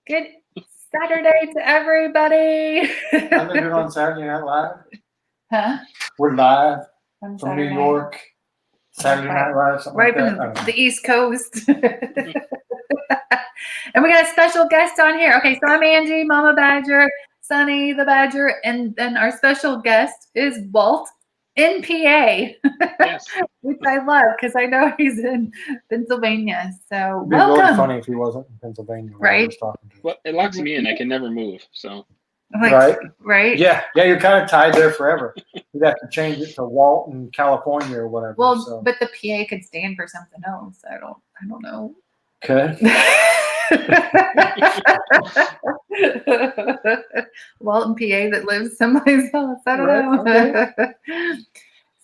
Good Saturday to everybody. I've been doing on Saturday Night Live. Huh? We're live On from Saturday New night. York. Saturday Night Live, something Right like from that. the East Coast. And we got a special guest on here. Okay, so I'm Angie, Mama Badger, Sunny the Badger, and then our special guest is Walt in PA. Yes. Which I love because I know he's in Pennsylvania. So It'd be welcome. really funny if he wasn't in Pennsylvania. Right. He was talking to us. Well, it locks me in. I can never move. So Right. Right. Yeah, you're kind of tied there forever. You'd have to change it to Walt in California or whatever. Well, so. but the PA could stand for something else. I don't know. Okay. Walt and PA that lives someplace else. I don't know. Okay.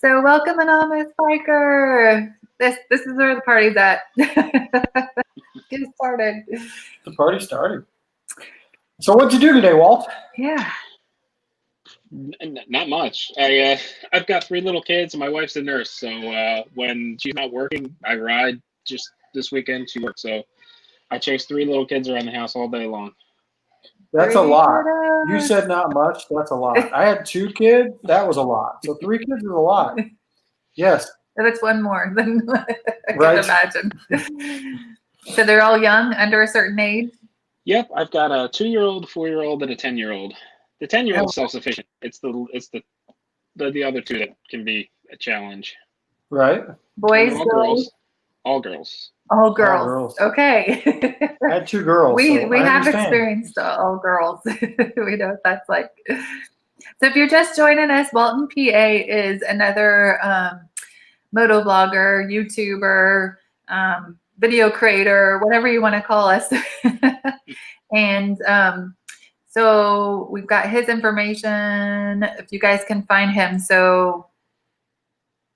So welcome, Anonymous Biker. This is where the party's at. Get started. The party started. So what'd you do today, Walt? Yeah. not much. I've got 3 little kids and my wife's a nurse. So when she's not working, I ride. Just this weekend she works. So I chase 3 little kids around the house all day long. That's a lot. You said not much. That's a lot. I had 2 kids. That was a lot. So 3 kids is a lot. Yes. And it's one more than I Right. can imagine. So they're all young, under a certain age? Yep, I've got a 2-year-old, 4-year-old, and a 10-year-old. The 10-year-old is self-sufficient. It's the other 2 that can be a challenge. Right. Boys, all girls? All girls. All girls. All girls. Okay. I had 2 girls. We so I have understand. experienced all girls. We know what that's like. So if you're just joining us, Walton PA is another moto vlogger, YouTuber, video creator, whatever you want to call us. And so we've got his information, if you guys can find him. So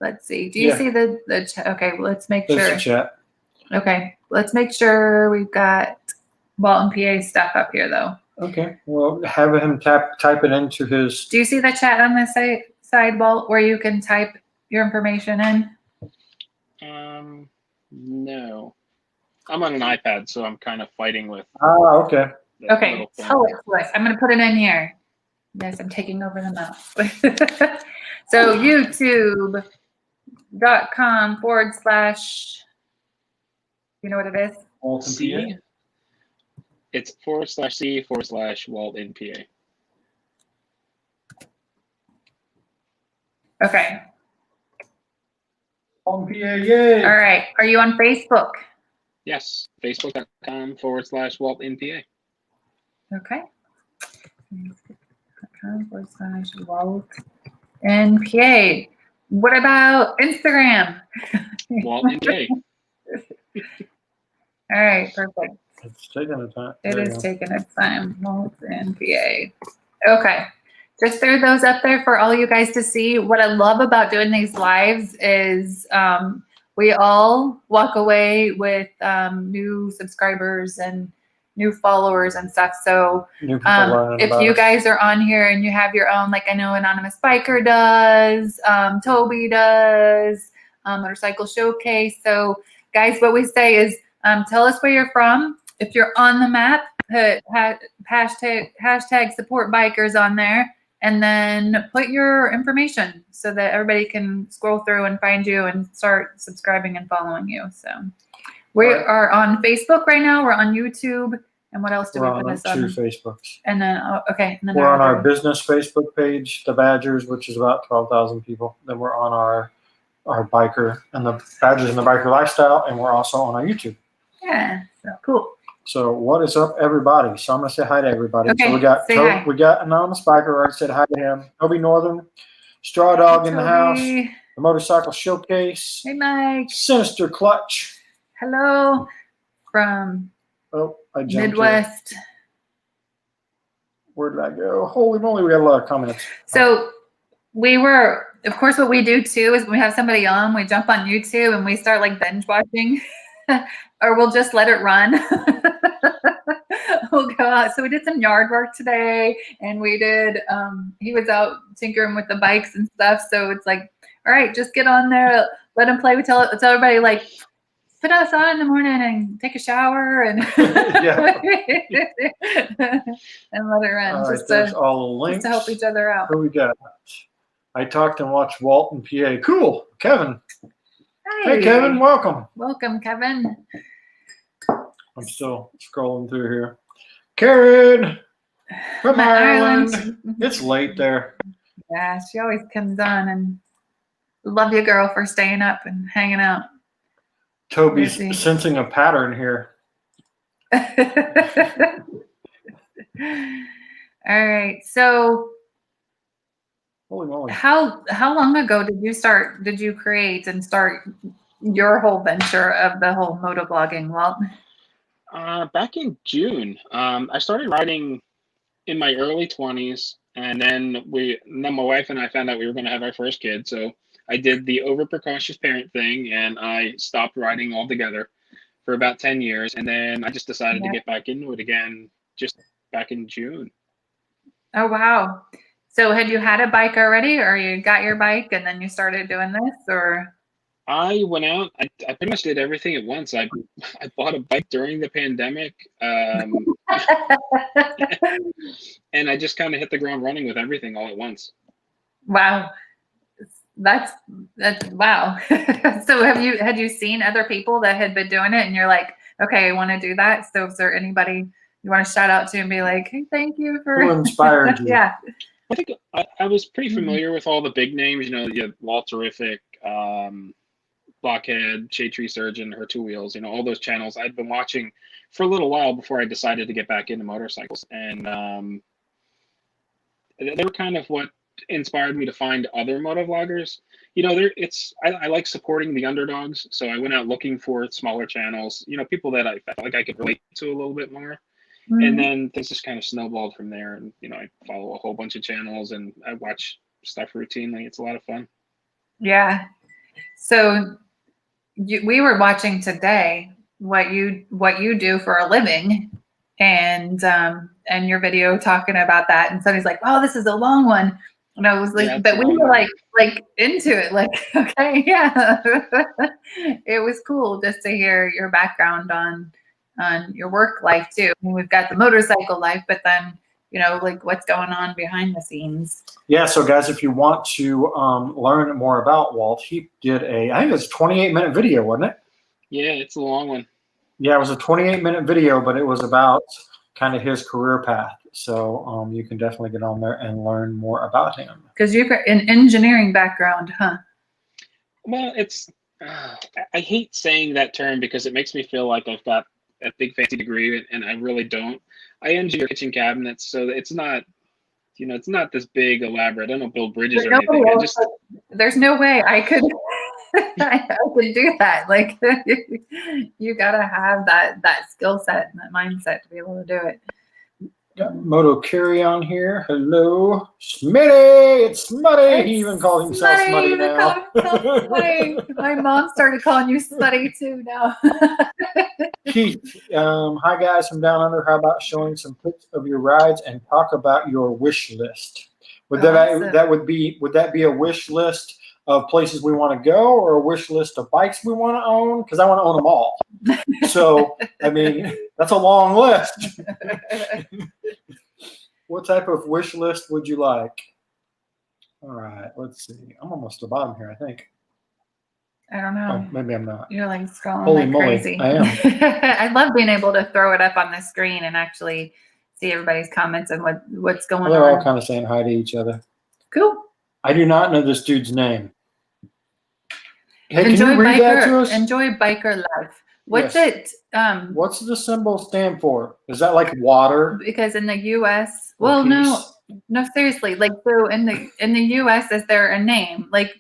let's see. Do you see the chat? Okay, well, let's make There's sure. the chat. Okay, let's make sure we've got Walton PA stuff up here, though. Okay. Well, have him type it into his. Do you see the chat on the side, Walt, where you can type your information in? No. I'm on an iPad, so I'm kind of fighting with. Oh, okay. Okay. Oh, I'm going to put it in here. Yes, I'm taking over the mouse. So youtube.com/ you know what it is? Walton C. It's /C/Walt in PA. Okay. Walton PA, yay. All right. Are you on Facebook? Yes. Facebook.com/Walt in PA. Okay. Facebook.com/Walt in PA. What about Instagram? Walt in PA. All right, perfect. It's taking a time. It is taking its time. Walt in PA. Okay. Just threw those up there for all you guys to see. What I love about doing these lives is we all walk away with new subscribers and new followers and stuff. So if you guys are on here and you have your own, like I know Anonymous Biker does, Toby does, Motorcycle Showcase. So guys, what we say is tell us where you're from. If you're on the map, put hashtag support bikers on there, and then put your information so that everybody can scroll through and find you and start subscribing and following you. So we are on Facebook right now. We're on YouTube. And what else do we put this on? 2 Facebooks. And then, okay. And then we're on our business Facebook page, The Badgers, which is about 12,000 people. Then we're on our biker and the Badgers and the Biker Lifestyle. And we're also on our YouTube. Yeah, so cool. So what is up, everybody? So I'm gonna say hi to everybody. Okay, so we got Anonymous Biker. I already said hi to him. Toby Northern, Straw Dog in the house. The Motorcycle Showcase. Hey, Mike. Sinister Clutch. Hello from Midwest. Where did I go? Holy moly, we got a lot of comments. So of course, what we do too is when we have somebody on, we jump on YouTube and we start like binge watching. Or we'll just let it run. We'll go out. So we did some yard work today, and we did. He was out tinkering with the bikes and stuff. So it's like, all right, just get on there, let him play. We tell everybody like put us on in the morning and take a shower and Yeah. and let it run All right, just there's to all the links. help each other out. Who we got? I talked and watched Walt and PA. Cool. Kevin. Hey, Kevin. Welcome. Welcome, Kevin. I'm still scrolling through here. Karen from My Ireland. It's late there. Yeah, she always comes on, and love you, girl, for staying up and hanging out. Toby's Busy. sensing a pattern here. All right. So Holy moly. how long ago did you create and start your whole venture of the whole motovlogging, Walt? Back in June, I started riding in my early 20s, and then my wife and I found out we were going to have our first kid. So I did the over precautious parent thing, and I stopped riding altogether for about 10 years. And then I just decided to get back into it again just back in June. Oh, wow. So had you had a bike already, or you got your bike and then you started doing this, or? I went out. I pretty much did everything at once. I bought a bike during the pandemic, and I just kind of hit the ground running with everything all at once. Wow, that's wow. So had you seen other people that had been doing it, and you're like, okay, I want to do that. So is there anybody you want to shout out to and be like, hey, thank you for Who inspired you? Yeah. I think I was pretty familiar with all the big names. You know, you have Walt Terrific, Blockhead, Shade Tree Surgeon, Her Two Wheels, all those channels I'd been watching for a little while before I decided to get back into motorcycles. And they were kind of what inspired me to find other motovloggers. I like supporting the underdogs. So I went out looking for smaller channels, people that I felt like I could relate to a little bit more. Mm-hmm. And then things just kind of snowballed from there. And, I follow a whole bunch of channels and I watch stuff routinely. It's a lot of fun. Yeah. So we were watching today what you do for a living, and your video talking about that, and somebody's like, "Oh, this is a long one," and I was like, Yeah, "But we were like into it, like, okay, yeah." It was cool just to hear your background on your work life too. I mean, we've got the motorcycle life, but then like what's going on behind the scenes. Yeah, so guys, if you want to learn more about Walt, he did I think it was a 28-minute video, wasn't it? Yeah, it's a long one. Yeah, it was a 28-minute video, but it was about kind of his career path. So you can definitely get on there and learn more about him. Because you've got an engineering background, huh? Well, I hate saying that term because it makes me feel like I've got a big fancy degree, and I really don't. I engineer kitchen cabinets, so it's not, it's not this big elaborate. I don't build bridges or anything. There's no way I could I could do that. Like you gotta have that skill set and that mindset to be able to do it. Got Moto Carry on here. Hello, Smitty. It's Smutty. He even called himself Smutty now. Smutty. My mom started calling you Smutty too now. Keith, hi guys from down under. How about showing some pics of your rides and talk about your wish list? Would that be a wish list of places we want to go, or a wish list of bikes we want to own? Because I want to own them all. So I mean, that's a long list. What type of wish list would you like? All right, let's see. I'm almost to the bottom here, I think. I don't know. Oh, maybe I'm not. You're like scrolling Holy like moly, crazy. I am. I love being able to throw it up on the screen and actually see everybody's comments and what's going They're all on. kind of saying hi to each other. Cool. I do not know this dude's name. Hey, Enjoy can you read that to us? Enjoy biker life. What's it? What's the symbol stand for? Is that like water? Because in the U.S., well, no, seriously. Like, so in the U.S., is there a name like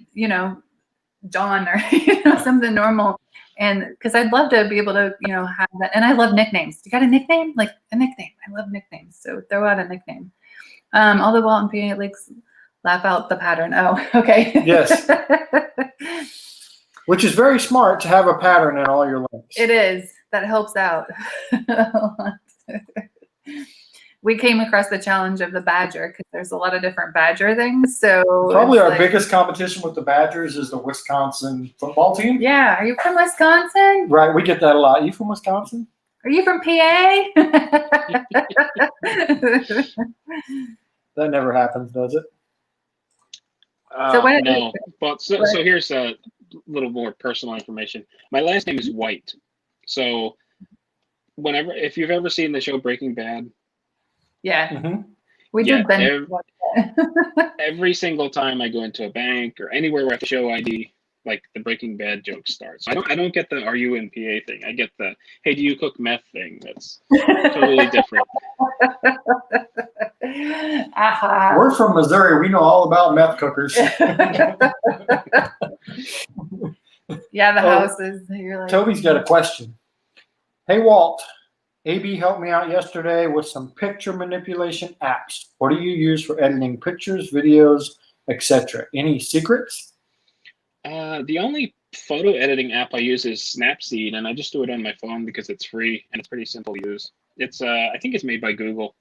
John or something normal? And because I'd love to be able to have that. And I love nicknames. You got a nickname? Like a nickname. I love nicknames. So throw out a nickname. All the Walt and PA links laugh out the pattern. Oh, okay. Yes. Which is very smart to have a pattern in all your links. It is. That helps out. we came across the challenge of the Badger because there's a lot of different Badger things. So probably our biggest competition with the Badgers is the Wisconsin football team. Yeah. Are you from Wisconsin? Right. We get that a lot. You from Wisconsin? Are you from PA? That never happens, does it? No. But so here's a little more personal information. My last name is White. So if you've ever seen the show Breaking Bad. Yeah. Mm-hmm. We did every single time I go into a bank or anywhere where I have to show ID, like the Breaking Bad joke starts. I don't get the "Are you in PA" thing. I get the "Hey, do you cook meth" thing. That's totally different. We're from Missouri. We know all about meth cookers. Yeah, the houses. You're like, Toby's got a question. Hey, Walt. AB helped me out yesterday with some picture manipulation apps. What do you use for editing pictures, videos, etc.? Any secrets? The only photo editing app I use is Snapseed, and I just do it on my phone because it's free and it's pretty simple to use. It's I think it's made by Google.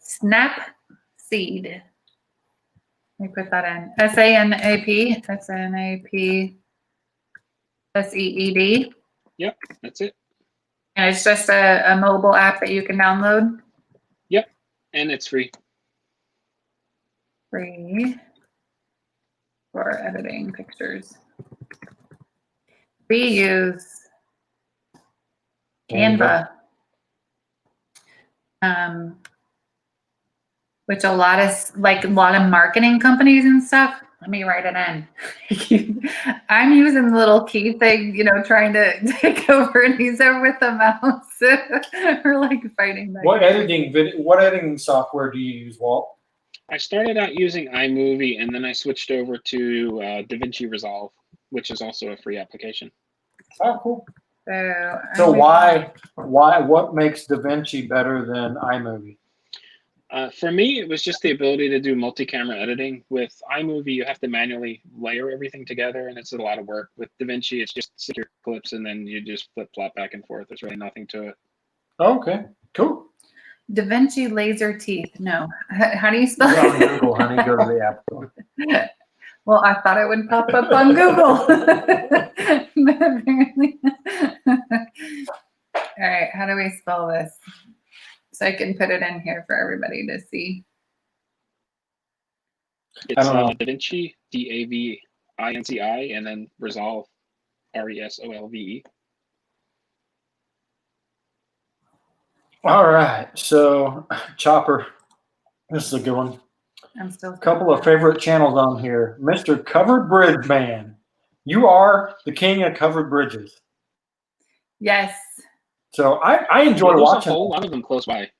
Snapseed. Let me put that in. SANAP. SANAPSEED. Yep, that's it. And it's just a mobile app that you can download? Yep, and it's free. Free for editing pictures. We use Canva. Which a lot of marketing companies and stuff. Let me write it in. I'm using the little key thing, trying to take over and use it with the mouse. We're like fighting. What editing software do you use, Walt? I started out using iMovie, and then I switched over to DaVinci Resolve, which is also a free application. Oh, cool. So what makes DaVinci better than iMovie? For me, it was just the ability to do multi-camera editing. With iMovie, you have to manually layer everything together, and it's a lot of work. With DaVinci, it's just stick your clips, and then you just flip-flop back and forth. There's really nothing to it. Okay, cool. DaVinci laser teeth. No. How do you spell it? On Google, honey. Go to the App Store. Well, I thought it would pop up on Google. All right, how do we spell this? So I can put it in here for everybody to see. It's DaVinci, DAVINCI, and then Resolve, RESOLVE. All right, so Chopper, this is a good one. I'm still a couple of favorite channels on here. Mr. Covered Bridge Man, you are the king of covered bridges. Yes. So I enjoy watching. A whole lot of them close by.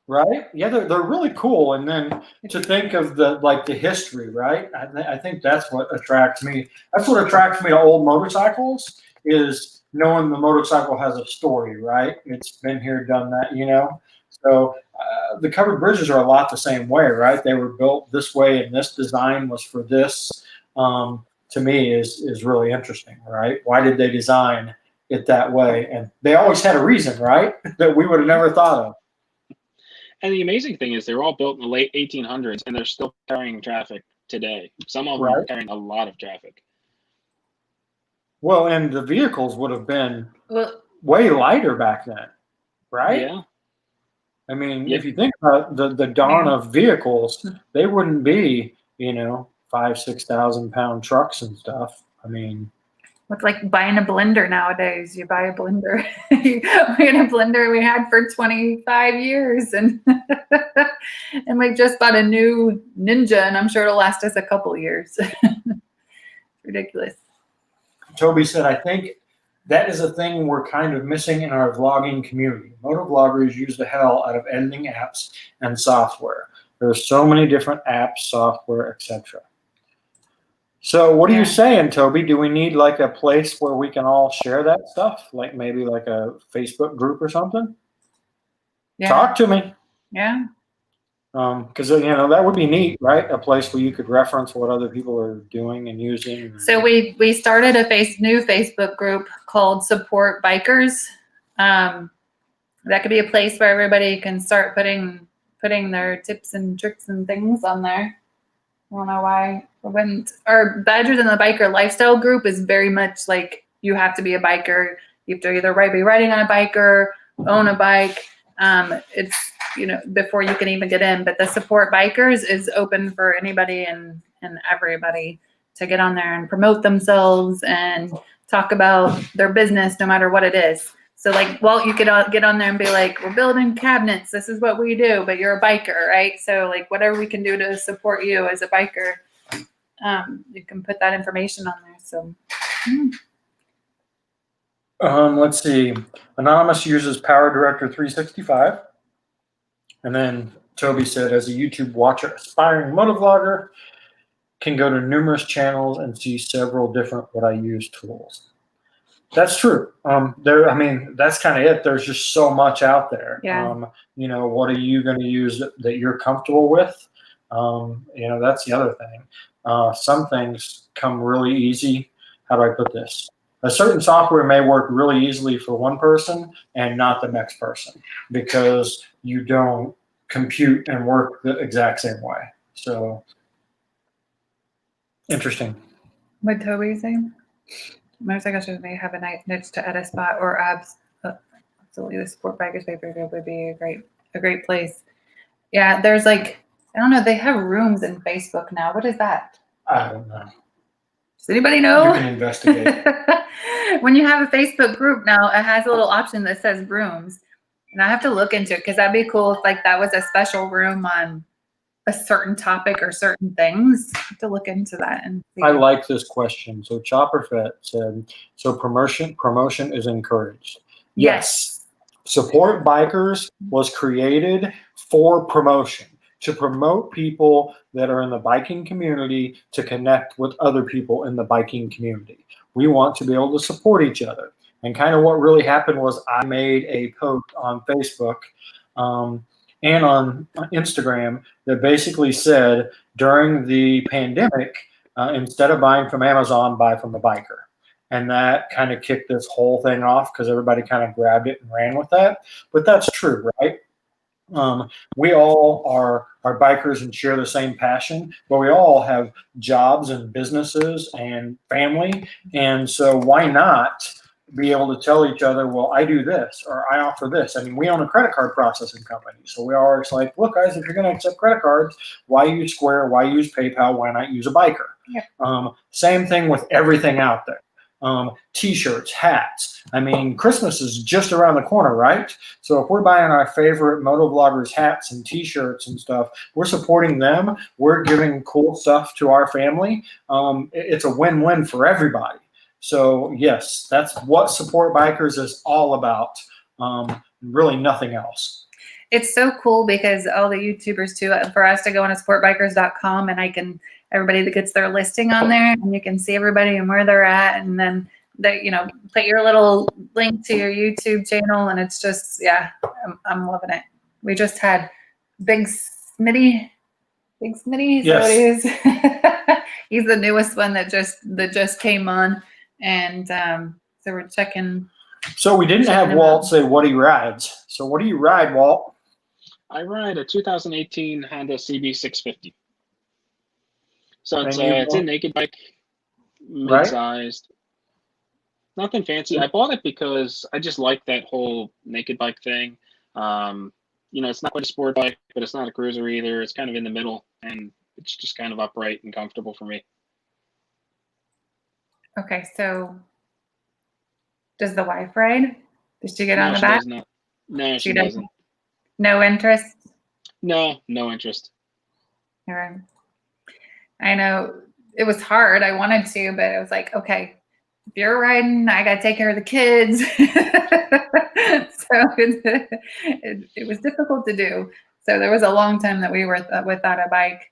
Right? Yeah, they're really cool. And then to think of the history, right? I think that's what attracts me. That's what attracts me to old motorcycles, is knowing the motorcycle has a story, right? It's been here, done that, So the covered bridges are a lot the same way, right? They were built this way, and this design was for this. To me, is really interesting, right? Why did they design it that way? And they always had a reason, right? That we would have never thought of. And the amazing thing is they're all built in the late 1800s, and they're still carrying traffic today. Some of them are carrying a lot of traffic. Well, and the vehicles would have been way lighter back then, right? Yeah. I mean, if you think about the dawn of vehicles, they wouldn't be, 5,000-6,000 pound trucks and stuff. I mean, it's like buying a blender nowadays. You buy a blender. We had a blender we had for 25 years, and and we just bought a new Ninja, and I'm sure it'll last us a couple years. Ridiculous. Toby said, I think that is a thing we're kind of missing in our vlogging community. Motovloggers use the hell out of editing apps and software. There's so many different apps, software, etc. So what are you saying, Toby? Do we need like a place where we can all share that stuff? Like maybe like a Facebook group or something? Yeah. Talk to me. Yeah. Because, that would be neat, right? A place where you could reference what other people are doing and using. So we started a new Facebook group called Support Bikers. And That could be a place where everybody can start putting their tips and tricks and things on there. I don't know why. When our Badgers in the Biker Lifestyle group is very much like you have to be a biker. You have to either be riding on a bike or own a bike. It's, before you can even get in. But the Support Bikers is open for anybody and everybody to get on there and promote themselves and talk about their business, no matter what it is. So like, Walt, you could get on there and be like, we're building cabinets. This is what we do, but you're a biker, right? So like whatever we can do to support you as a biker, you can put that information on there. So. Let's see. Anonymous uses Power Director 365. And then Toby said, as a YouTube watcher, aspiring motovlogger, can go to numerous channels and see several different what I use tools. That's true. That's kind of it. There's just so much out there. Yeah. What are you going to use that you're comfortable with? That's the other thing. Some things come really easy. How do I put this? A certain software may work really easily for one person and not the next person because you don't compute and work the exact same way. So interesting. What Toby is saying? Motorcycle may have a niche to add a spot or absolutely the Support Bikers paper group would be a great place. Yeah, there's like, I don't know, they have rooms in Facebook now. What is that? I don't know. Does anybody know? You can investigate. When you have a Facebook group now, it has a little option that says rooms. And I have to look into it because that'd be cool if like that was a special room on a certain topic or certain things. I have to look into that and see. I like this question. So Chopperfet said, so promotion is encouraged. Yes. Support Bikers was created for promotion, to promote people that are in the biking community to connect with other people in the biking community. We want to be able to support each other. And kind of what really happened was I made a post on Facebook and on Instagram that basically said during the pandemic, instead of buying from Amazon, buy from a biker. And that kind of kicked this whole thing off because everybody kind of grabbed it and ran with that. But that's true, right? We all are bikers and share the same passion, but we all have jobs and businesses and family. And so why not be able to tell each other, well, I do this or I offer this. I mean, we own a credit card processing company. So we are like, look, guys, if you're going to accept credit cards, why use Square? Why use PayPal? Why not use a biker? Yeah. Same thing with everything out there. T-shirts, hats. I mean, Christmas is just around the corner, right? So if we're buying our favorite motovloggers hats and T-shirts and stuff, we're supporting them. We're giving cool stuff to our family. It's a win-win for everybody. So yes, that's what Support Bikers is all about. Really nothing else. It's so cool because all the YouTubers too, for us to go on to supportbikers.com and everybody that gets their listing on there and you can see everybody and where they're at. And then they, put your little link to your YouTube channel. And it's just, yeah, I'm loving it. We just had Big Smitty. Yes. So he's the newest one that just came on. And so we're checking. So we didn't have Walt say what he rides. So what do you ride, Walt? I ride a 2018 Honda CB650. So it's a naked bike, mid-sized. Right? Nothing fancy. I bought it because I just like that whole naked bike thing. It's not quite a sport bike, but it's not a cruiser either. It's kind of in the middle, and it's just kind of upright and comfortable for me. Okay, so does the wife ride? Does she get on the back? No, she doesn't. No interest? No interest. All right. I know it was hard. I wanted to, but it was like, okay, if you're riding, I got to take care of the kids. So it was difficult to do. So there was a long time that we were without a bike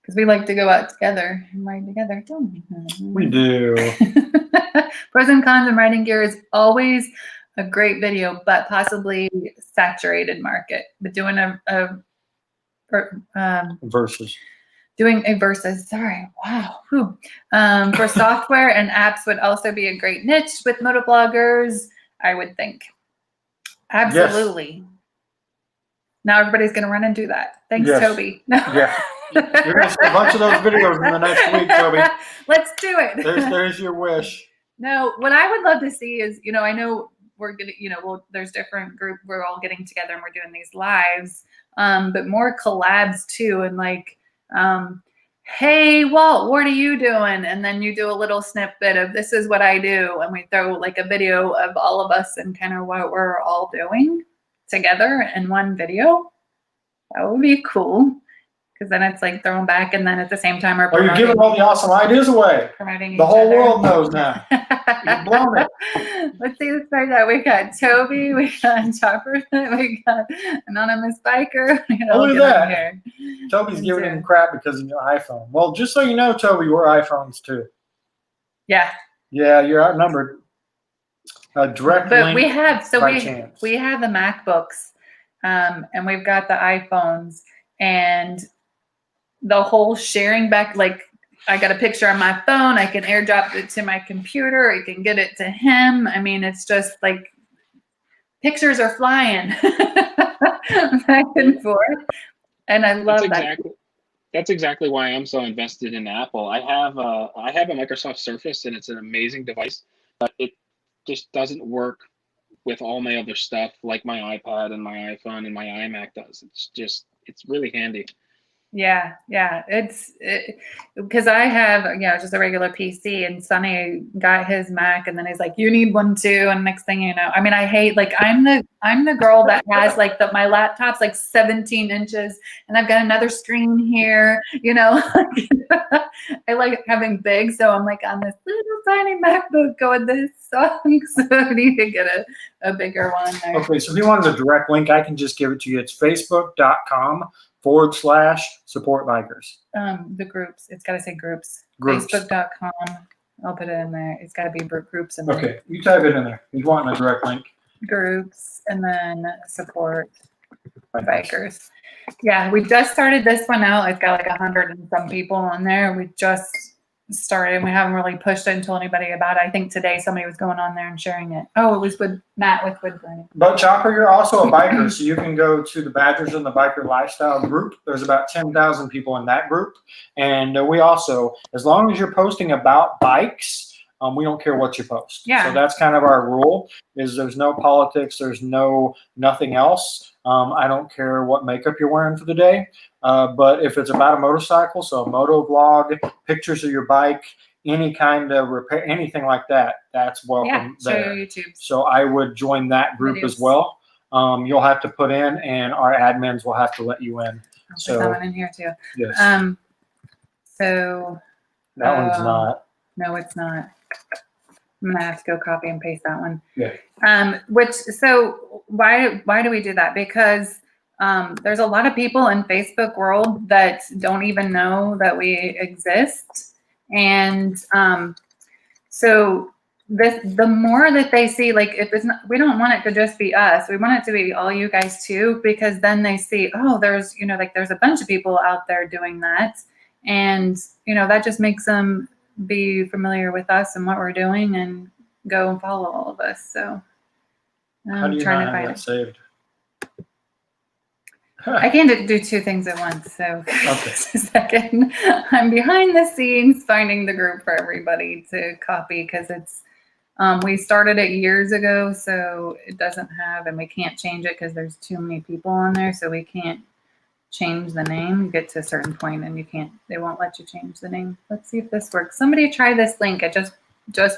because we like to go out together and ride together. We do. Pros and cons of riding gear is always a great video, but possibly saturated market. But doing versus. Doing a versus, sorry, wow. For software and apps would also be a great niche with motovloggers, I would think. Absolutely. Now everybody's going to run and do that. Thanks, Yes. Toby. Yeah. You're going to see a bunch of those videos in the next week, Toby. Let's do it. There's your wish. No, what I would love to see is, I know we're going to, there's different group. We're all getting together and we're doing these lives, but more collabs too. And like, hey, Walt, what are you doing? And then you do a little snippet of this is what I do. And we throw like a video of all of us and kind of what we're all doing together in one video. That would be cool. Because then it's like throwing back, and then at the same time we're you're giving all the awesome ideas away. Promoting the whole world knows now. You've blown it. Let's see this part out. We got Toby, we got Chopper, we got Anonymous Biker. Look at that. Toby's giving him crap because of your iPhone. Well, just so you know, Toby, we're iPhones too. Yeah. Yeah, you're outnumbered. A direct but link we have we have the MacBooks, and we've got the iPhones, and the whole sharing back, like I got a picture on my phone, I can airdrop it to my computer, I can get it to him. I mean, it's just like pictures are flying back and forth. And I love that. That's exactly why I'm so invested in Apple. I have a Microsoft Surface, and it's an amazing device, but it just doesn't work with all my other stuff like my iPad and my iPhone and my iMac does. It's really handy. Yeah, it's because I have just a regular PC, and Sonny got his Mac, and then he's like, "You need one too." And next thing you know, I mean, I hate, like, I'm the girl that has like my laptop's like 17 inches, and I've got another screen here. I like having big, so I'm like on this little tiny MacBook going, this sucks. So I need to get a bigger one. Okay, so if you wanted a direct link, I can just give it to you. It's facebook.com/support bikers. The groups, it's got to say groups. Facebook.com. I'll put it in there. It's got to be groups. And okay, you type it in there. He's wanting a direct link. Groups and then support bikers. Yeah, we just started this one out. It's got like 100 and some people on there. We just started, and we haven't really pushed it and told anybody about it. I think today somebody was going on there and sharing it. Oh, it was with Matt with Wood Burning. But Chopper, you're also a biker, so you can go to the Badgers and the Biker Lifestyle group. There's about 10,000 people in that group, and we also, as long as you're posting about bikes, we don't care what you post. Yeah. So that's kind of our rule. Is there's no politics, there's nothing else. I don't care what makeup you're wearing for the day. But if it's about a motorcycle, so a moto vlog, pictures of your bike, any kind of repair, anything like that, that's welcome there. Show YouTube. So I would join that group as well. You'll have to put in, and our admins will have to let you in. I'll put that one in here too. Yes. So that one's not. No, it's not. I'm gonna have to go copy and paste that one. Yeah. So why do we do that? Because there's a lot of people in Facebook world that don't even know that we exist, and so the more that they see, like, if it's not, we don't want it to just be us. We want it to be all you guys too, because then they see, oh, there's there's a bunch of people out there doing that, and that just makes them be familiar with us and what we're doing and go and follow all of us. So I'm trying to find it saved. I can't do two things at once, so okay. Just a second. I'm behind the scenes finding the group for everybody to copy, because it's we started it years ago, so it doesn't have, and we can't change it because there's too many people on there, so we can't change the name. You get to a certain point and they won't let you change the name. Let's see if this works. Somebody try this link. I just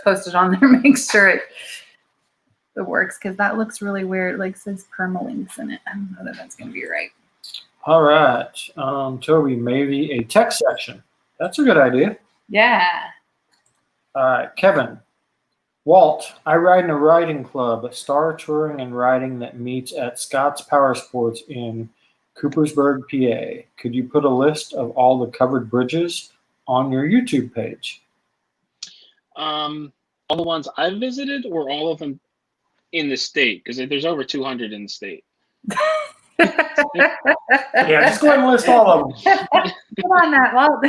posted on there. Make sure it works, because that looks really weird. It like says permalinks in it. I don't know that that's going to be right. All right. Toby, maybe a text section. That's a good idea. Yeah. All right. Kevin. Walt, I ride in a riding club, Star Touring and Riding, that meets at Scott's Power Sports in Coopersburg, PA. Could you put a list of all the covered bridges on your YouTube page? All the ones I've visited, or all of them in the state? Because there's over 200 in the state. Yeah, just go ahead and list all of them. Come on, that Walt.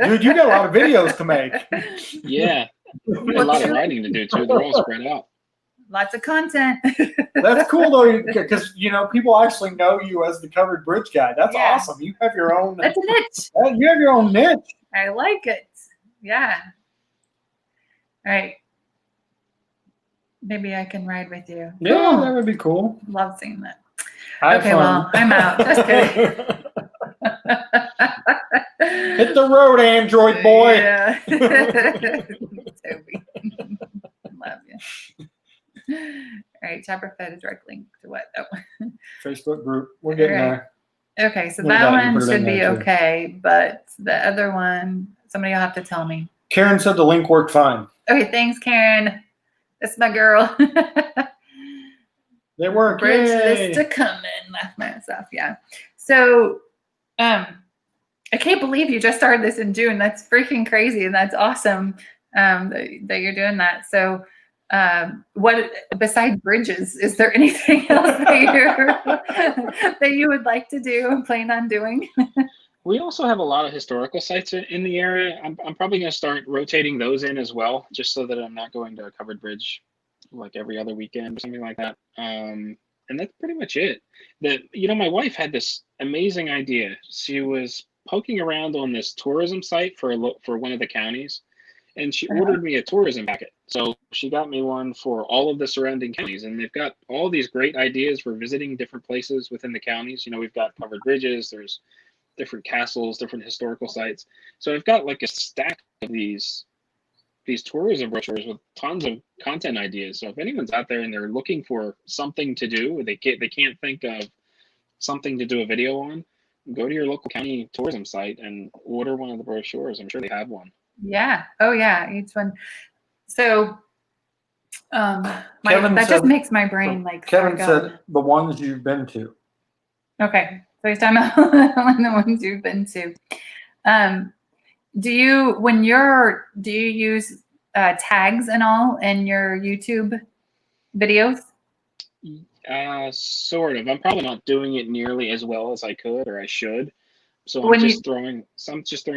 Dude, you got a lot of videos to make. Yeah, a lot of writing to do too. They're all spread out. lots of content. That's cool though, because people actually know you as the covered bridge guy. That's awesome. You have your own. That's a niche. You have your own niche. I like it. Yeah. All right. Maybe I can ride with you. Yeah, that would be cool. Love seeing that. Okay, well, I'm out. Just kidding. Hit the road, Android boy. Yeah. Toby. Love you. All right, Chopper fed a direct link to what? Oh. Facebook group. We're getting there. Okay, so Look at that that, you one put it in should be there, too. okay, but the other one, somebody will have to tell me. Karen said the link worked fine. Okay, thanks, Karen. That's my girl. They work. Bridge Yay. list to come in. Laugh myself. Yeah. So, I can't believe you just started this in June. That's freaking crazy, and that's awesome that you're doing that. So, what besides bridges, is there anything else that you would like to do and plan on doing? We also have a lot of historical sites in the area. I'm probably going to start rotating those in as well, just so that I'm not going to a covered bridge like every other weekend or something like that. And that's pretty much it. My wife had this amazing idea. She was poking around on this tourism site for one of the counties, and she ordered me a tourism packet. So she got me one for all of the surrounding counties, and they've got all these great ideas for visiting different places within the counties. We've got covered bridges, there's different castles, different historical sites. So I've got like a stack of these tourism brochures with tons of content ideas. So if anyone's out there and they're looking for something to do, they can't think of something to do a video on, go to your local county tourism site and order one of the brochures. I'm sure they have one. Yeah. Oh yeah. Each one. So Kevin that said- just makes my brain like Kevin start said the ones you've been to. Okay. So he's talking about the ones you've been to. Do you use tags and all in your YouTube videos? Sort of. I'm probably not doing it nearly as well as I could or I should. So When I'm just throwing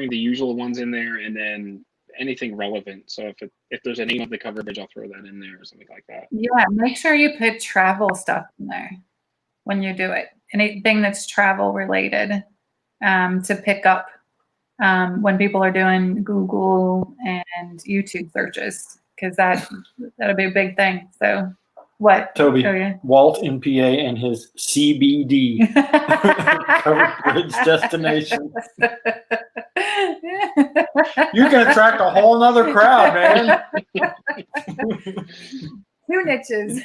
the usual ones in there, and then anything relevant. So if there's a name of the cover bridge, I'll throw that in there or something like that. Yeah, make sure you put travel stuff in there when you do it. Anything that's travel related to pick up when people are doing Google and YouTube searches, because that'll be a big thing. So what? Toby, Oh, yeah. Walt in PA and his CBD covered bridge destination. You can attract a whole nother crowd, man. 2 niches.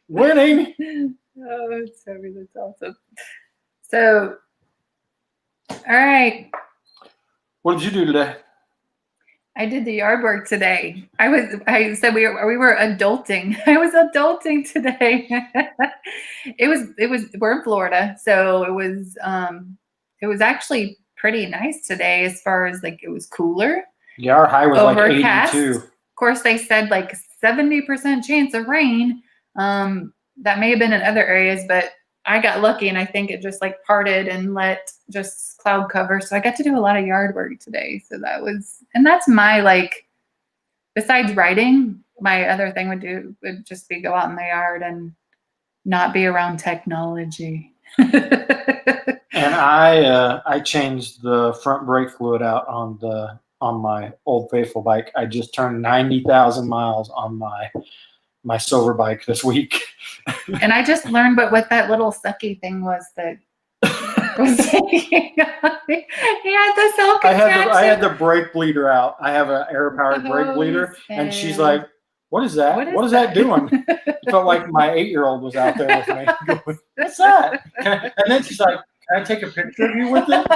Winning. Oh, Toby, that's awesome. So, all right. What did you do today? I did the yard work today. I said we were adulting. I was adulting today. We're in Florida, so it was actually pretty nice today as far as like it was cooler. Yeah, our high was Overcast. like 82. Of course, they said like 70% chance of rain. That may have been in other areas, but I got lucky and I think it just like parted and let just cloud cover. So I got to do a lot of yard work today. So that's my like, besides writing, my other thing would just be go out in the yard and not be around technology. And I changed the front brake fluid out on my Old Faithful bike. I just turned 90,000 miles on my silver bike this week. And I just learned what that little sucky thing was that was taking. He had the self contraction. I had the brake bleeder out. I have an air powered brake bleeder, and she's like, "What is that? What is that doing?" It felt like my 8-year-old was out there with me. Going, "What's that?" And then she's like, "Can I take a picture of you with it?"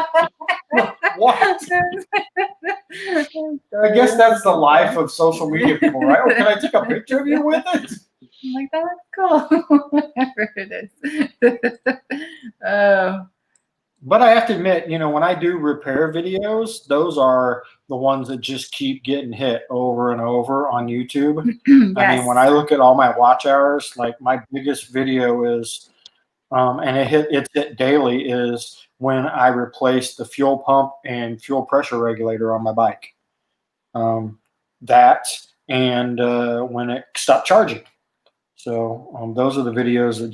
What? I guess that's the life of social media people, right? Oh, can I take a picture of you with it? I'm like, that's cool. Whatever it is. Oh. But I have to admit, when I do repair videos, those are the ones that just keep getting hit over and over on YouTube. Yes. I mean, when I look at all my watch hours, like my biggest video is, and it's hit daily, is when I replaced the fuel pump and fuel pressure regulator on my bike. That and when it stopped charging. So those are the videos that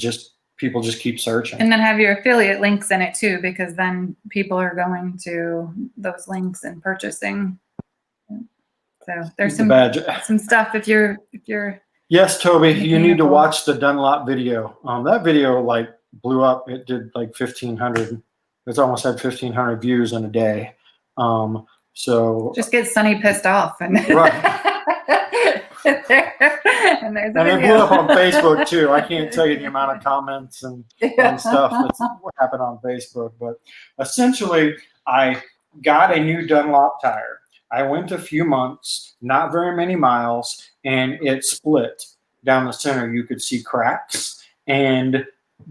people just keep searching. And then have your affiliate links in it too, because then people are going to those links and purchasing. So there's some stuff if you're. Yes, Toby, you need to watch the Dunlop video. That video like blew up. It did like 1,500. It's almost had 1,500 views in a day. So just get Sunny pissed off and right. and it blew up on Facebook too. I can't tell you the amount of comments and stuff that's what happened on Facebook. But essentially, I got a new Dunlop tire. I went a few months, not very many miles, and it split down the center. You could see cracks, and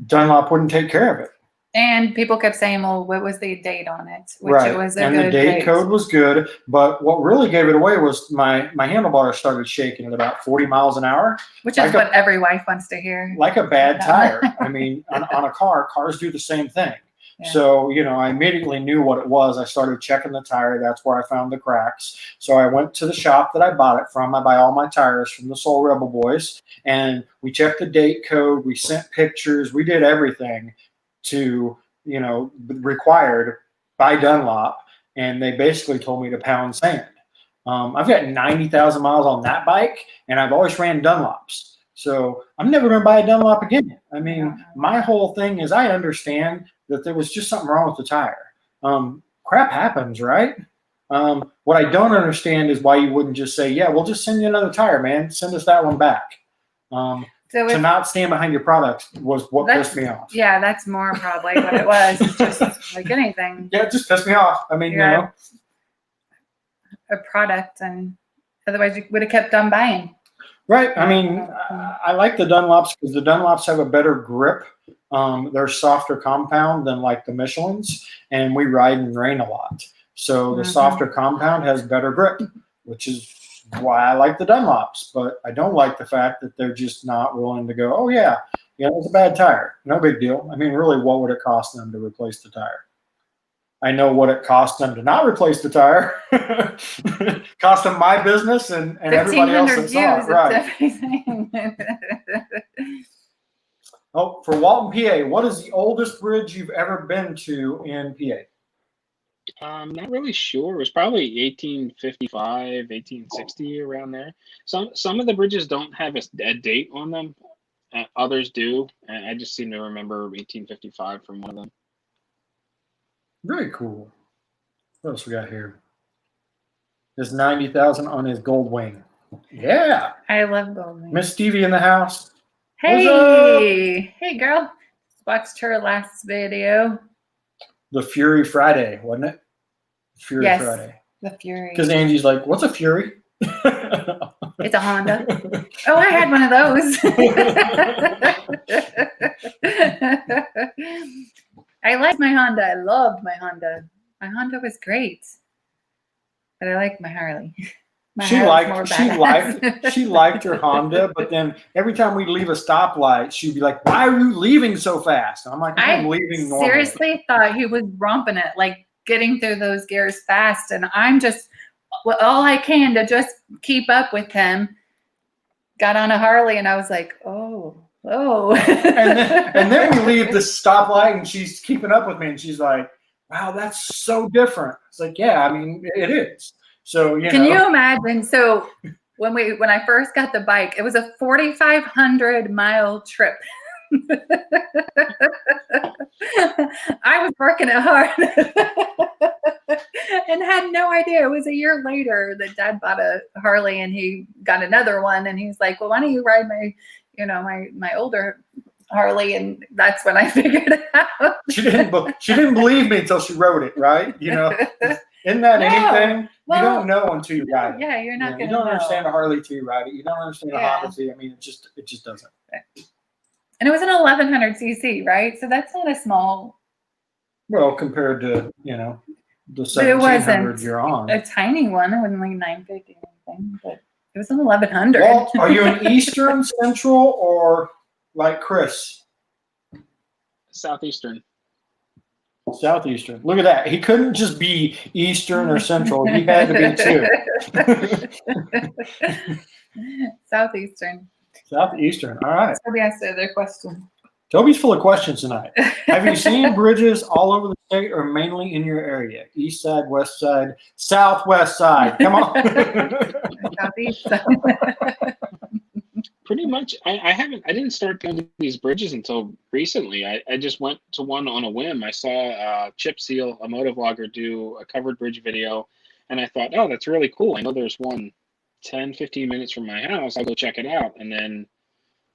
Dunlop wouldn't take care of it. And people kept saying, well, what was the date on it? Which right. It was a and good the date date. Code was good, but what really gave it away was my handlebars started shaking at about 40 miles an hour. Which is what every wife wants to hear. Like a bad tire. I mean, on a car, cars do the same thing. Yeah. So, I immediately knew what it was. I started checking the tire. That's where I found the cracks. So I went to the shop that I bought it from. I buy all my tires from the Soul Rebel Boys. And we checked the date code. We sent pictures. We did everything to, required by Dunlop. And they basically told me to pound sand. I've got 90,000 miles on that bike, and I've always ran Dunlops. So I'm never going to buy a Dunlop again. I mean, my whole thing is I understand that there was just something wrong with the tire. Crap happens, right? What I don't understand is why you wouldn't just say, yeah, we'll just send you another tire, man. Send us that one back. To not stand behind your product was what pissed me off. Yeah, that's more probably what it was. It's just like anything. Yeah, it just pissed me off. I mean, a product, and otherwise you would have kept on buying. Right. I mean, I like the Dunlops because the Dunlops have a better grip. They're softer compound than like the Michelins, and we ride and rain a lot. So the softer compound has better grip, which is why I like the Dunlops. But I don't like the fact that they're just not willing to go, oh, yeah, it's a bad tire. No big deal. I mean, really, what would it cost them to replace the tire? I know what it cost them to not replace the tire. Cost them my business and everybody else that saw it. Right. Oh, for Walt and PA, what is the oldest bridge you've ever been to in PA? I'm not really sure. It was probably 1855, 1860, around there. Some of the bridges don't have a date on them. Others do. And I just seem to remember 1855 from one of them. Very cool. What else we got here? There's 90,000 on his gold wing. Yeah. I love gold wing. Miss Stevie in the house. Hey. Hey, girl. Watched her last video. The Fury Friday, wasn't it? Fury Friday. The Fury. Because Angie's like, what's a Fury? It's a Honda. Oh, I had one of those. I liked my Honda. I loved my Honda. My Honda was great. But I liked my Harley. She liked her Honda, but then every time we'd leave a stoplight, she'd be like, why are you leaving so fast? And I'm like, I'm leaving normally. I seriously thought he was romping it, like getting through those gears fast. And I'm just, all I can to just keep up with him. Got on a Harley and I was like, oh. and then we leave the stoplight and she's keeping up with me and she's like, wow, that's so different. It's like, yeah, I mean, it is. So, Can you imagine? So when I first got the bike, it was a 4,500 mile trip. I was working it hard and had no idea. It was a year later that Dad bought a Harley and he got another one. And he's like, well, why don't you ride my older Harley? And that's when I figured it out. She didn't believe me until she rode it, right? Isn't that anything? Well, you don't know until you ride it. Yeah, you're not going to know. You don't understand a Harley till you ride it. You don't understand a Honda till I mean, it just doesn't. And it was an 1100 cc, right? So that's not a small. Well, compared to, the 1700 you're on. A tiny one. It wasn't like 950 or anything, but it was an 1100. Well, are you an Eastern, Central, or like Chris? Southeastern. Southeastern. Look at that. He couldn't just be Eastern or Central. He had to be two. Southeastern. Southeastern. All right. Toby asked the other question. Toby's full of questions tonight. Have you seen bridges all over the state or mainly in your area? East side, west side, southwest side. Come on. Southeast. Pretty much. I didn't start going to these bridges until recently. I just went to one on a whim. I saw Chip Seal, a motovlogger, do a covered bridge video, and I thought, oh, that's really cool. I know there's one 10, 15 minutes from my house. I'll go check it out. And then,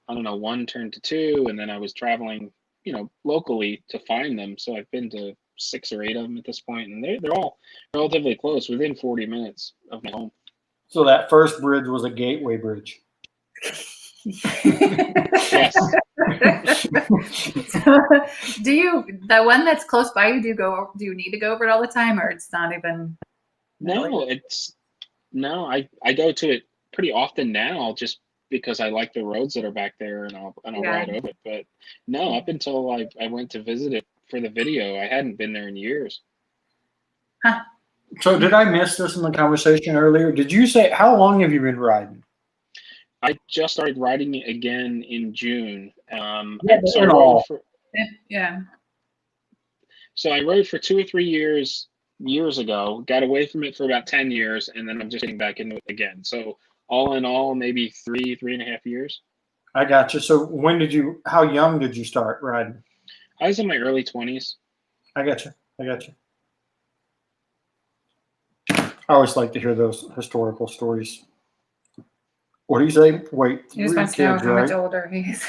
I don't know, one turned to two, and then I was traveling, locally to find them. So I've been to 6 or 8 of them at this point, and they're all relatively close, within 40 minutes of my home. So that first bridge was a gateway bridge. Yes. The one that's close by you, do you need to go over it all the time, or it's not even? No, I go to it pretty often now, just because I like the roads that are back there, and I'll ride over it. But no, up until I went to visit it for the video, I hadn't been there in years. Huh. So did I miss this in the conversation earlier? Did you say, how long have you been riding? I just started riding it again in June. Yeah. So I rode for 2 or 3 years ago, got away from it for about 10 years, and then I'm just getting back into it again. So all in all, maybe 3.5 years. I got you. So how young did you start riding? I was in my early 20s. I got you. I always like to hear those historical stories. What do you say? Wait, He just wants to know how much older he is.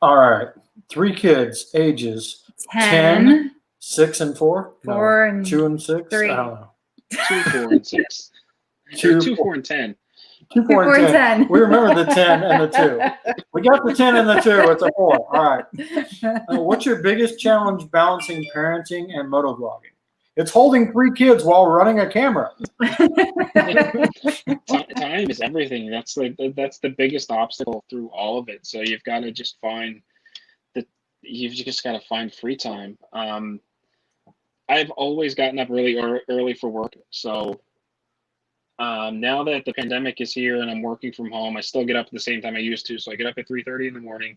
All right. 3 kids, ages 10, 6 and 4? 4 and 2 and 6? 3. I don't know. 2, 4, and 6. 2, 4, and 10. 2, 4, and 10. We remember the 10 and the 2. We got the 10 and the 2. It's a 4. All right. What's your biggest challenge balancing parenting and motovlogging? It's holding 3 kids while running a camera. Time is everything. That's the biggest obstacle through all of it. So you've got to just you've just got to find free time. I've always gotten up really early for work. So now that the pandemic is here and I'm working from home, I still get up at the same time I used to. So I get up at 3:30 in the morning.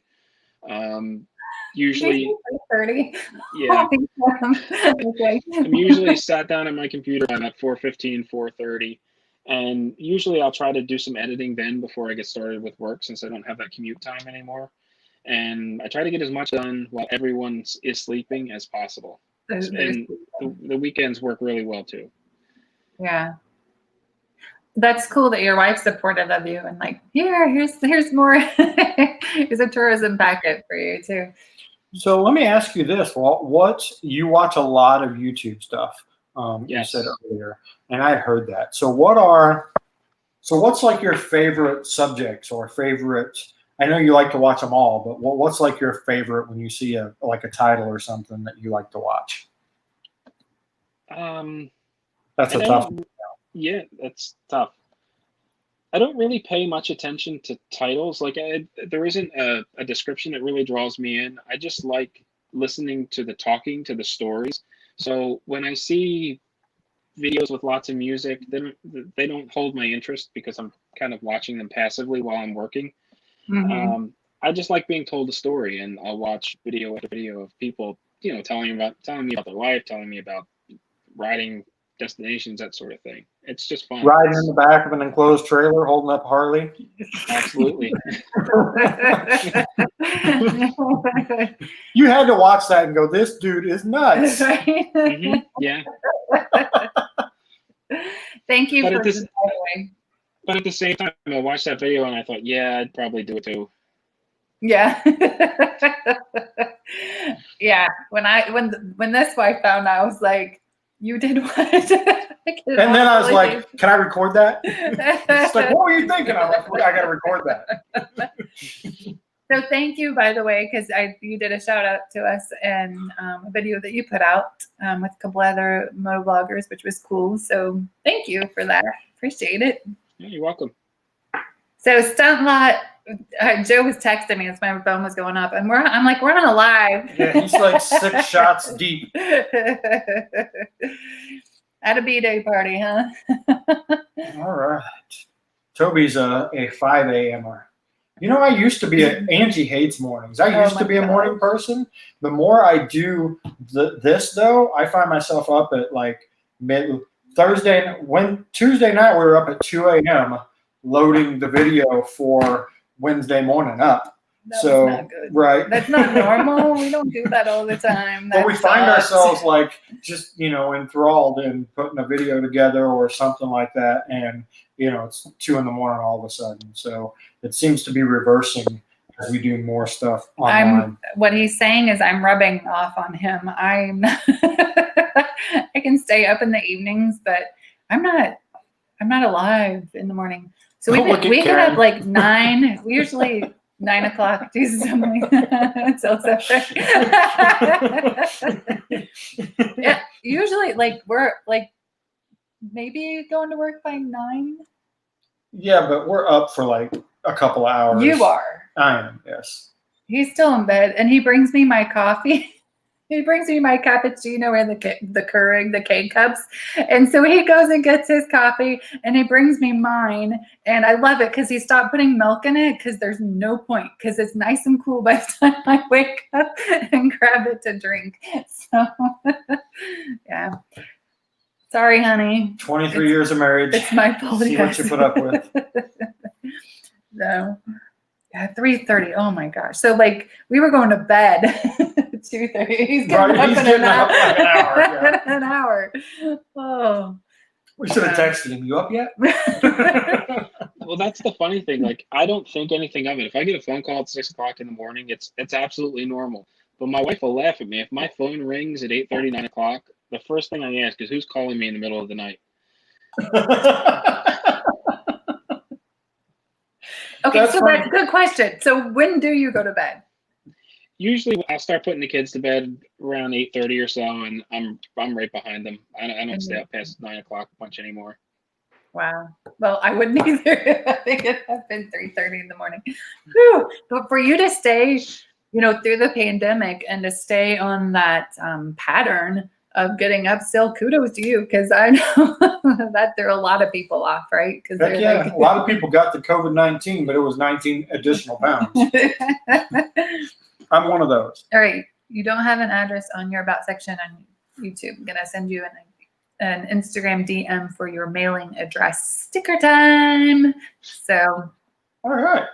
Usually 3:30. Yeah. Okay. I'm usually sat down at my computer at 4:15, 4:30, and usually I'll try to do some editing then before I get started with work, since I don't have that commute time anymore. And I try to get as much done while everyone is sleeping as possible. And the weekends work really well too. Yeah. That's cool that your wife's supportive of you and like, here's more. Here's a tourism packet for you too. So let me ask you this, Walt. You watch a lot of YouTube stuff, Yes. You said earlier, and I heard that. So what's like your favorite subjects or favorite? I know you like to watch them all, but what's like your favorite when you see a title or something that you like to watch? That's a tough one. Yeah, that's tough. I don't really pay much attention to titles. Like there isn't a description that really draws me in. I just like listening to the stories. So when I see videos with lots of music, they don't hold my interest because I'm kind of watching them passively while I'm working. Mm-hmm. I just like being told a story, and I'll watch video after video of people, telling me about their life, telling me about riding destinations, that sort of thing. It's just fun. Riding in the back of an enclosed trailer, holding up Harley. Absolutely. You had to watch that and go, "This dude is nuts." Mm-hmm. Yeah. Thank you But for But at the same time, I watched that video and I thought, yeah, I'd probably do it too. Yeah. Yeah. When this wife found out, I was like, you did what? And then I was like, can I record that? It's like, what were you thinking? I'm like, I got to record that. So thank you, by the way, because you did a shout out to us and a video that you put out with a couple other motovloggers, which was cool. So thank you for that. Appreciate it. Yeah, you're welcome. So Stunt Lot, Joe was texting me as my phone was going up, and I'm like, we're on a live. Yeah, he's like 6 shots deep. At a B-Day party, huh? All right. Toby's a 5 a.m.er. You know, I used to be Angie hates mornings. I used to be a morning person. The more I do this, though, I find myself up at like Tuesday night, we were up at 2 a.m. loading the video for Wednesday morning up. That was not good. Right. That's not normal. We don't do that all the time. But we find ourselves like just, enthralled in putting a video together or something like that. And, it's 2 a.m. all of a sudden. So it seems to be reversing as we do more stuff online. What he's saying is I'm rubbing off on him. I can stay up in the evenings, but I'm not alive in the morning. So we get up like 9. We usually 9 o'clock do something. Yeah, usually we're maybe going to work by 9. Yeah, but we're up for like a couple of hours. You are. I am, yes. He's still in bed, and he brings me my coffee. He brings me my cappuccino and the Keurig, the K-Cups. And so he goes and gets his coffee, and he brings me mine. And I love it because he stopped putting milk in it because there's no point because it's nice and cool by the time I wake up and grab it to drink. So, yeah. Sorry, honey. 23 years of marriage. It's my fault. See what you put up with. No. Yeah, 3:30. Oh my gosh. So we were going to bed at 2:30. He's getting up in an hour. Like an hour. Yeah. An hour. Oh. We should have texted him. You up yet? Well, that's the funny thing. I don't think anything of it. If I get a phone call at 6 o'clock in the morning, it's absolutely normal. But my wife will laugh at me. If my phone rings at 8:30, 9 o'clock, the first thing I ask is who's calling me in the middle of the night. Okay, that's a good question. So when do you go to bed? Usually I'll start putting the kids to bed around 8:30 or so, and I'm right behind them. I don't stay up past 9 o'clock much anymore. Wow. Well, I wouldn't either. I think it has been 3:30 in the morning. Whew. But for you to stay, through the pandemic and to stay on that pattern of getting up still, kudos to you, because I know that threw a lot of people off, right? Because a lot of people got the COVID-19, but it was 19 additional pounds. I'm one of those. All right. You don't have an address on your About section on YouTube. I'm going to send you an Instagram DM for your mailing address. Sticker time. So. All right.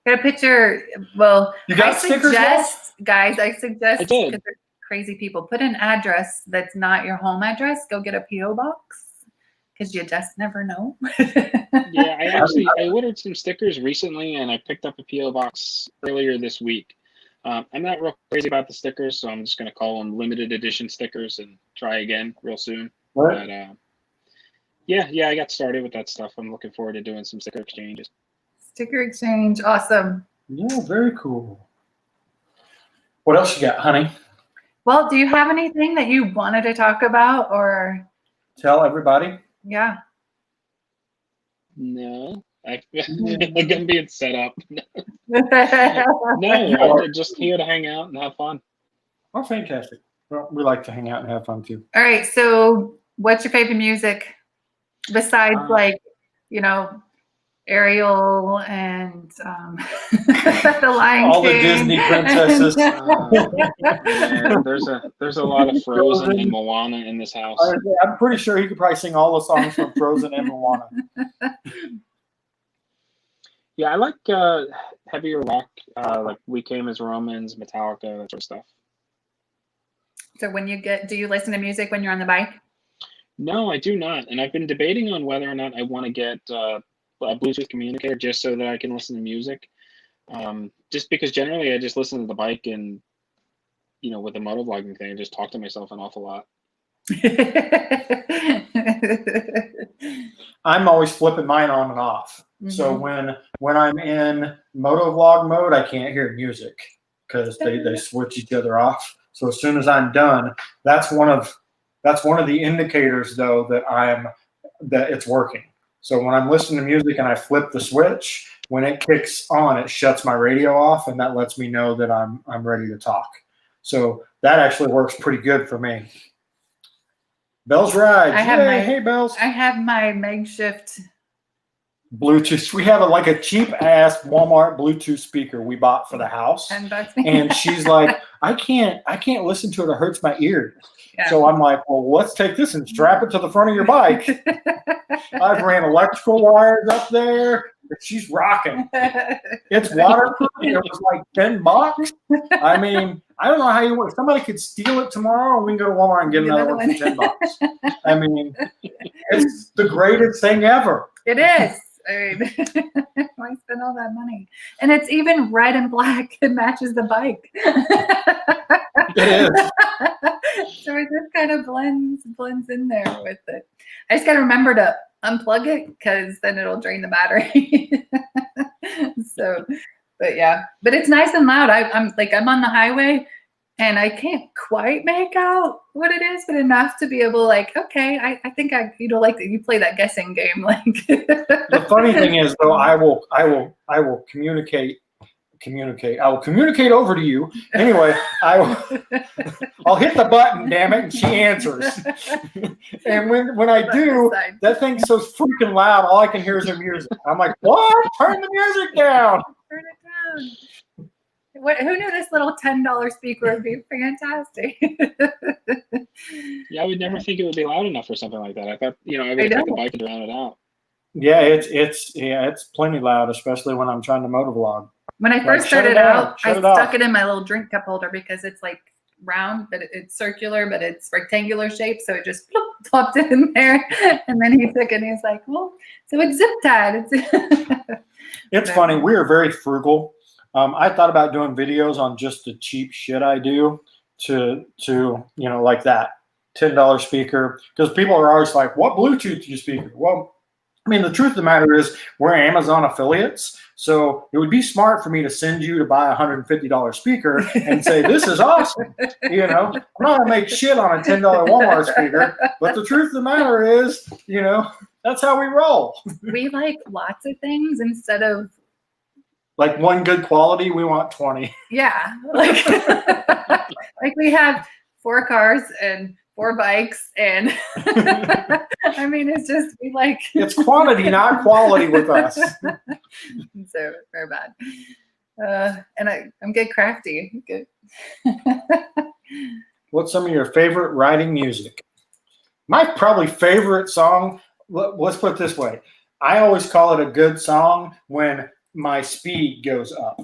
Got a picture. Well, you got stickers, guys, I suggest, because they're crazy people, put an address that's not your home address. Go get a P.O. box because you just never know. Yeah, I ordered some stickers recently, and I picked up a P.O. box earlier this week. I'm not real crazy about the stickers, so I'm just going to call them limited edition stickers and try again real soon. Right. But yeah, I got started with that stuff. I'm looking forward to doing some sticker exchanges. Sticker exchange, awesome. Yeah, very cool. What else you got, honey? Well, do you have anything that you wanted to talk about or tell everybody? Yeah. No, I'm being set up. No, I'm just here to hang out and have fun. Oh, fantastic. Well, we like to hang out and have fun too. All right. So what's your favorite music besides Ariel and the Lion all King? The Disney princesses. There's a lot of Frozen and Moana in this house. I'm pretty sure he could probably sing all the songs from Frozen and Moana. Yeah, I like heavier rock, like We Came as Romans, Metallica, that sort of stuff. So do you listen to music when you're on the bike? No, I do not. And I've been debating on whether or not I want to get a Bluetooth communicator just so that I can listen to music. Just because generally I just listen to the bike and, with the motovlogging thing, I just talk to myself an awful lot. I'm always flipping mine on and off. Mm-hmm. So when I'm in motovlog mode, I can't hear music because they switch each other off. So as soon as I'm done, that's one of the indicators though that it's working. So when I'm listening to music and I flip the switch, when it kicks on, it shuts my radio off, and that lets me know that I'm ready to talk. So that actually works pretty good for me. Bells rides. I have Yay, my- hey Bells. I have my makeshift Bluetooth. We have like a cheap ass Walmart Bluetooth speaker we bought for the house. $10. And she's like, I can't listen to it. It hurts my ears. Yeah. So I'm like, well, let's take this and strap it to the front of your bike. I've ran electrical wires up there. She's rocking. It's waterproof. It was like $10. I mean, I don't know how you work. Somebody could steal it tomorrow, and we can go to Walmart and get another one for $10. I mean, it's the greatest thing ever. It is. I mean, why spend all that money? And it's even red and black. It matches the bike. It is. So it just kind of blends in there with it. I just got to remember to unplug it because then it'll drain the battery. So, but yeah, but it's nice and loud. I'm on the highway and I can't quite make out what it is, but enough to be able to okay, I think you play that guessing game. The funny thing is though, I will communicate. I will communicate over to you. Anyway, I'll hit the button, damn it, and she answers. And when I do, that thing's so freaking loud, all I can hear is her music. I'm like, what? Turn the music down. Turn it down. Who knew this little $10 speaker would be fantastic? Yeah, I would never think it would be loud enough for something like that. I thought, I would take the bike and drown it out. Yeah, it's plenty loud, especially when I'm trying to motovlog. When I first started out, I stuck it in my little drink cup holder because it's like round, but it's circular, but it's rectangular shape. So it just popped it in there. And then he took it and he's like, well, so it's zip tied. It's funny. We are very frugal. I thought about doing videos on just the cheap shit I do to like that $10 speaker. Because people are always like, what Bluetooth do you speaker? Well, I mean, the truth of the matter is we're Amazon affiliates. So it would be smart for me to send you to buy a $150 speaker and say, this is awesome. I'm not going to make shit on a $10 Walmart speaker. But the truth of the matter is, that's how we roll. We like lots of things instead of like one good quality, we want 20. Yeah. Like we have 4 cars and 4 bikes and I mean it's just it's quantity, not quality with us. So very bad. And I'm good crafty. Good. What's some of your favorite riding music? My probably favorite song, let's put it this way. I always call it a good song when my speed goes up.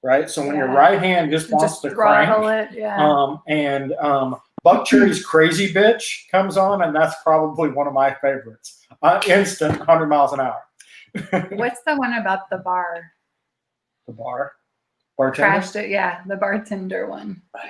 Right? So when your right hand just wants to throttle crank. It, yeah. And Buck Cherry's Crazy Bitch comes on, and that's probably one of my favorites. Instant 100 miles an hour. What's the one about the bar? The bar? Bartender? Trashed it, yeah. The bartender one. I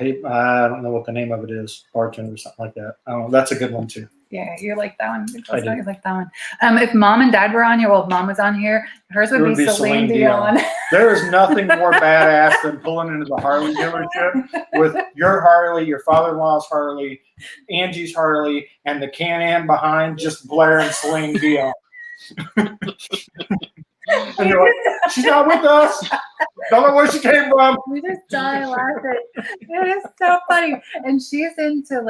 don't know what the name of it is. Bartender or something like that. That's a good one too. Yeah, you like that one. I do. You like that one. If Mom and Dad were on here, well, if Mom was on here, hers would be Celine Dion. There is nothing more badass than pulling into the Harley dealership with your Harley, your father-in-law's Harley, Angie's Harley, and the Can-Am behind just blaring Celine Dion. And you're like, she's not with us. Don't know where she came from. We just die laughing. It is so funny. And she's into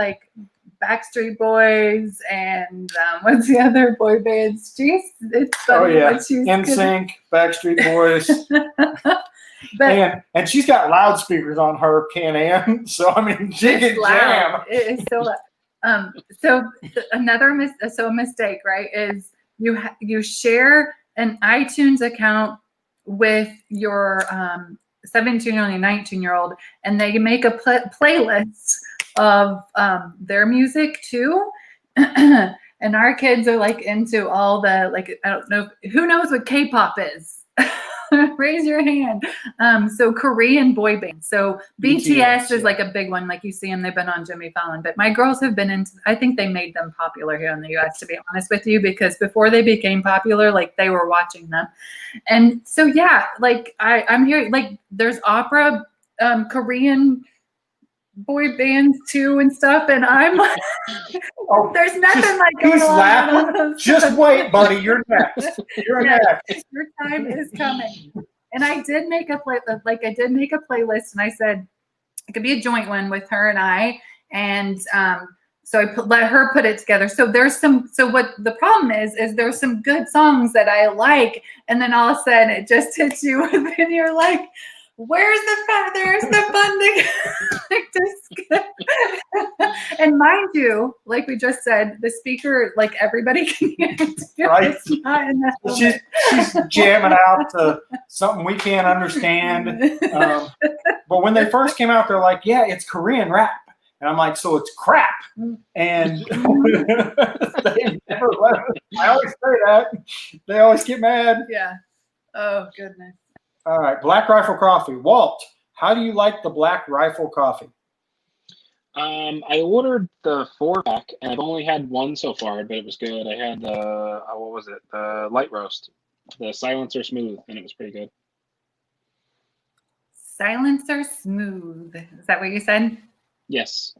Backstreet Boys and what's the other boy bands? It's funny. Oh yeah, what she's NSYNC, Backstreet Boys. But and she's got loudspeakers on her Can-Am, so I mean, she can jam. It is so loud. So another mistake, right? Is you share an iTunes account with your 17 or 19-year-old, and they make a playlist of their music too. And our kids are into all the I don't know, who knows what K-pop is? Raise your hand. So Korean boy bands. So BTS is a big one. You see them, they've been on Jimmy Fallon. But my girls have been into, I think they made them popular here in the US, to be honest with you, because before they became popular, they were watching them. And so, yeah, I'm hearing, there's opera, Korean boy bands too and stuff, and I'm there's nothing going he's on. Laughing. Just wait, buddy. You're next. You're next. Your time is coming. And I did make a playlist, and I said it could be a joint one with her and I, and So I let her put it together. So there's some, so what the problem is there's some good songs that I like. And then all of a sudden it just hits you and you're like, where's there's the funding? And mind you, like we just said, the speaker, like everybody can hear it. Right. It's not in the She's jamming out to something we can't understand. But when they first came out, they're like, yeah, it's Korean rap. And I'm like, so it's crap. And they never let us. I always say that. They always get mad. Yeah. Oh, goodness. All right. Black Rifle Coffee. Walt, how do you like the Black Rifle Coffee? I ordered the 4-pack, and I've only had one so far, but it was good. I had what was it? The light roast, the Silencer Smooth, and it was pretty good. Silencer Smooth. Is that what you said? Yes.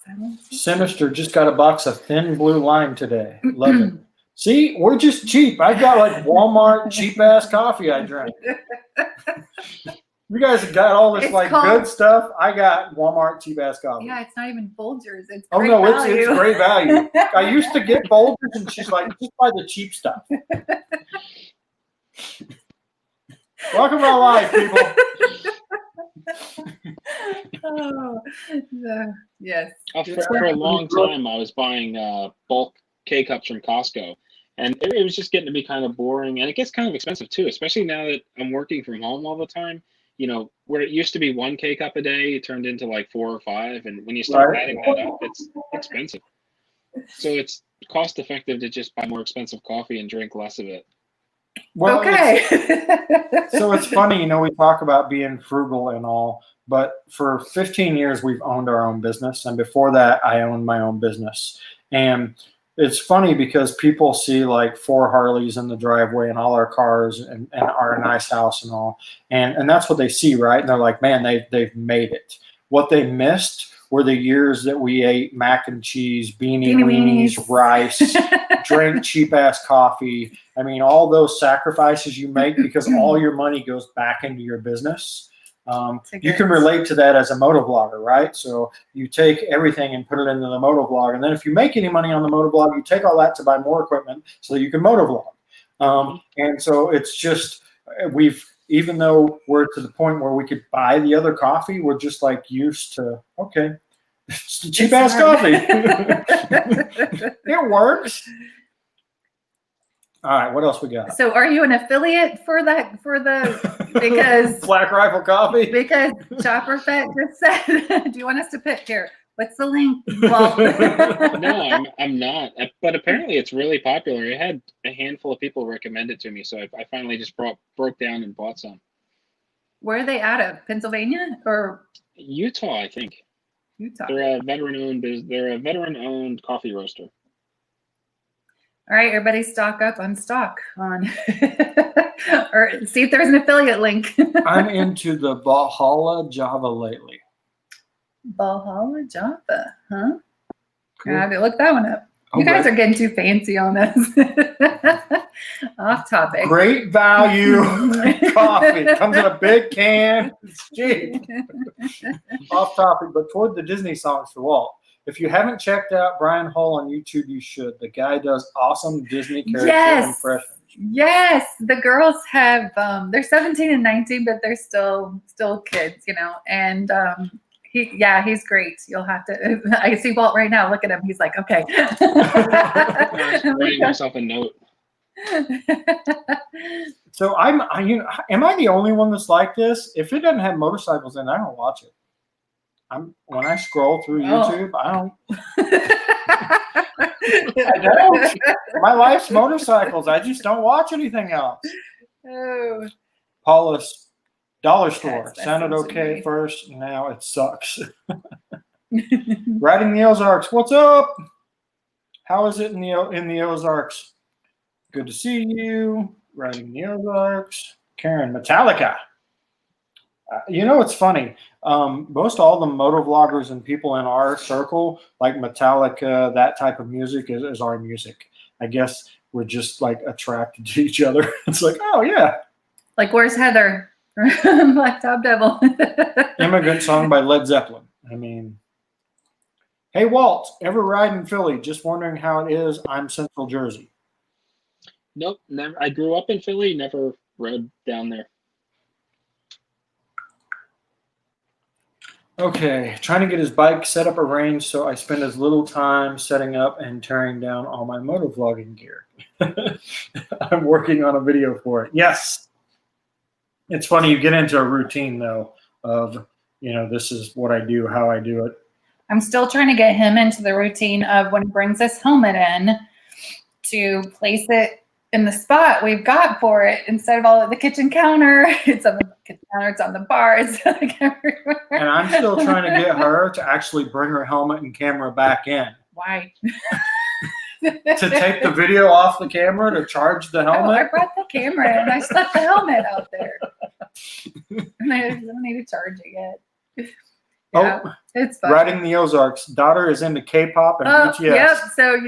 Silencer? Sinister just got a box of Thin Blue Lime today. Love it. See, we're just cheap. I got like Walmart cheap-ass coffee I drank. You guys have got all this good stuff. I got Walmart cheap-ass coffee. Yeah, it's not even Folgers. It's great value. It's great value. I used to get Folgers, and she's like, just buy the cheap stuff. Welcome to my life, people. Yes. For a long time, I was buying bulk K-Cups from Costco. And it was just getting to be kind of boring. And it gets kind of expensive, too, especially now that I'm working from home all the time. You know, where it used to be 1 K-Cup a day, it turned into like 4 or 5. And when you start adding that up, it's expensive. So it's cost effective to just buy more expensive coffee and drink less of it. Well, okay. So it's funny, we talk about being frugal and all, but for 15 years we've owned our own business. And before that, I owned my own business. And it's funny because people see like 4 Harleys in the driveway and all our cars and our nice house and all. And that's what they see, right? And they're like, man, they've made it. What they missed were the years that we ate mac and cheese, beanie weenies, rice, drank cheap-ass coffee. I mean, all those sacrifices you make because all your money goes back into your business. You can relate to that as a motovlogger, right? So you take everything and put it into the motovlog. And then if you make any money on the motovlog, you take all that to buy more equipment so that you can motovlog. And so it's just, even though we're to the point where we could buy the other coffee, we're just like used to, okay, it's the cheap ass coffee. It works. All right, what else we got? So are you an affiliate for because Black Rifle Coffee? Because Chopper Fett just said, do you want us to pick here? What's the link? Well, no, I'm not. But apparently it's really popular. I had a handful of people recommend it to me, so I finally just broke down and bought some. Where are they out of? Pennsylvania or Utah, I think. Utah. They're a veteran-owned coffee roaster. All right, everybody stock up on stock on or see if there's an affiliate link. I'm into the Valhalla Java lately. Valhalla Java, huh? Cool. I have to look that one up. You guys are getting too fancy on this. Off topic. Great value coffee. Comes in a big can. It's cheap. Off topic, but toward the Disney songs for Walt. If you haven't checked out Brian Hull on YouTube, you should. The guy does awesome Disney character impressions. Yes, the girls have they're 17 and 19, but they're still kids, and he's great. You'll have to I see Walt right now. Look at him. He's like, okay. I'm writing myself a note. So am I the only one that's like this? If it doesn't have motorcycles in, I don't watch it. When I scroll through YouTube, I don't. I don't. My life's motorcycles. I just don't watch anything else. Oh. Paula's Dollar Store sounded okay at first. Now it sucks. Riding the Ozarks. What's up? How is it in the Ozarks? Good to see you. Riding the Ozarks. Karen, Metallica. It's funny. Most all the motovloggers and people in our circle, like Metallica, that type of music is our music. I guess we're just like attracted to each other. It's like, oh yeah. Like, where's Heather? Black Top Devil. Immigrant Song by Led Zeppelin. I mean, Hey, Walt, ever ride in Philly? Just wondering how it is. I'm Central Jersey. Nope, never. I grew up in Philly, never rode down there. Okay, trying to get his bike set up arranged so I spend as little time setting up and tearing down all my motovlogging gear. I'm working on a video for it. Yes. It's funny, you get into a routine, though, of, this is what I do, how I do it. I'm still trying to get him into the routine of when he brings his helmet in to place it in the spot we've got for it instead of all at the kitchen counter. It's on the kitchen counter, it's on the bar, it's like everywhere. And I'm still trying to get her to actually bring her helmet and camera back in. Why? To take the video off the camera to charge the helmet? No, I brought the camera and I just left the helmet out there. And I don't need to charge it yet. Yeah, it's fun. Riding the Ozarks. Daughter is into K-pop and BTS. Yep, so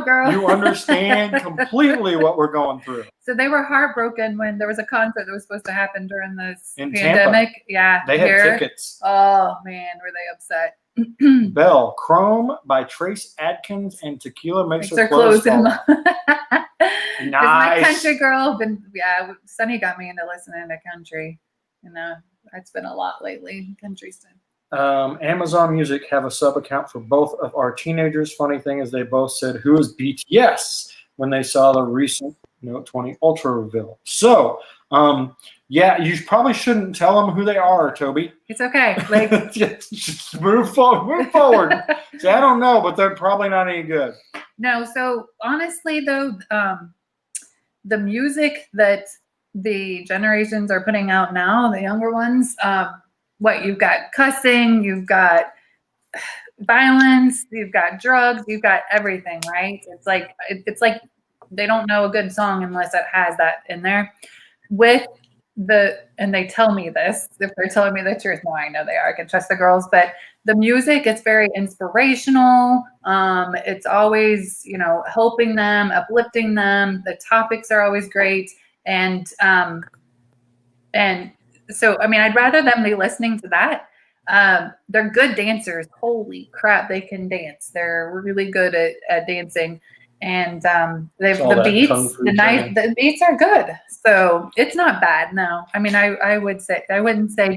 girl. You understand completely what we're going through. So they were heartbroken when there was a concert that was supposed to happen during this Tampa. pandemic. Yeah. They had tickets. Oh, man, were they upset. Belle, Chrome by Trace Adkins and Tequila makes her clothes fall. Nice. My country girl, Sonny got me into listening to country. It's been a lot lately, country stuff. Amazon Music have a sub account for both of our teenagers. Funny thing is they both said, "Who is BTS?" when they saw the recent Note 20 Ultra reveal. So, you probably shouldn't tell them who they are, Toby. It's okay. Just move forward. See, I don't know, but they're probably not any good. No, so honestly, though, the music that the generations are putting out now, the younger ones, you've got cussing, you've got violence, you've got drugs, you've got everything, right? It's like they don't know a good song unless it has that in there. And they tell me this, if they're telling me the truth, no, I know they are, I can trust the girls, but the music is very inspirational. It's always, helping them, uplifting them. The topics are always great. And so, I'd rather them be listening to that. They're good dancers. Holy crap, they can dance. They're really good at dancing. And the beats are good. So it's not bad. No, I wouldn't say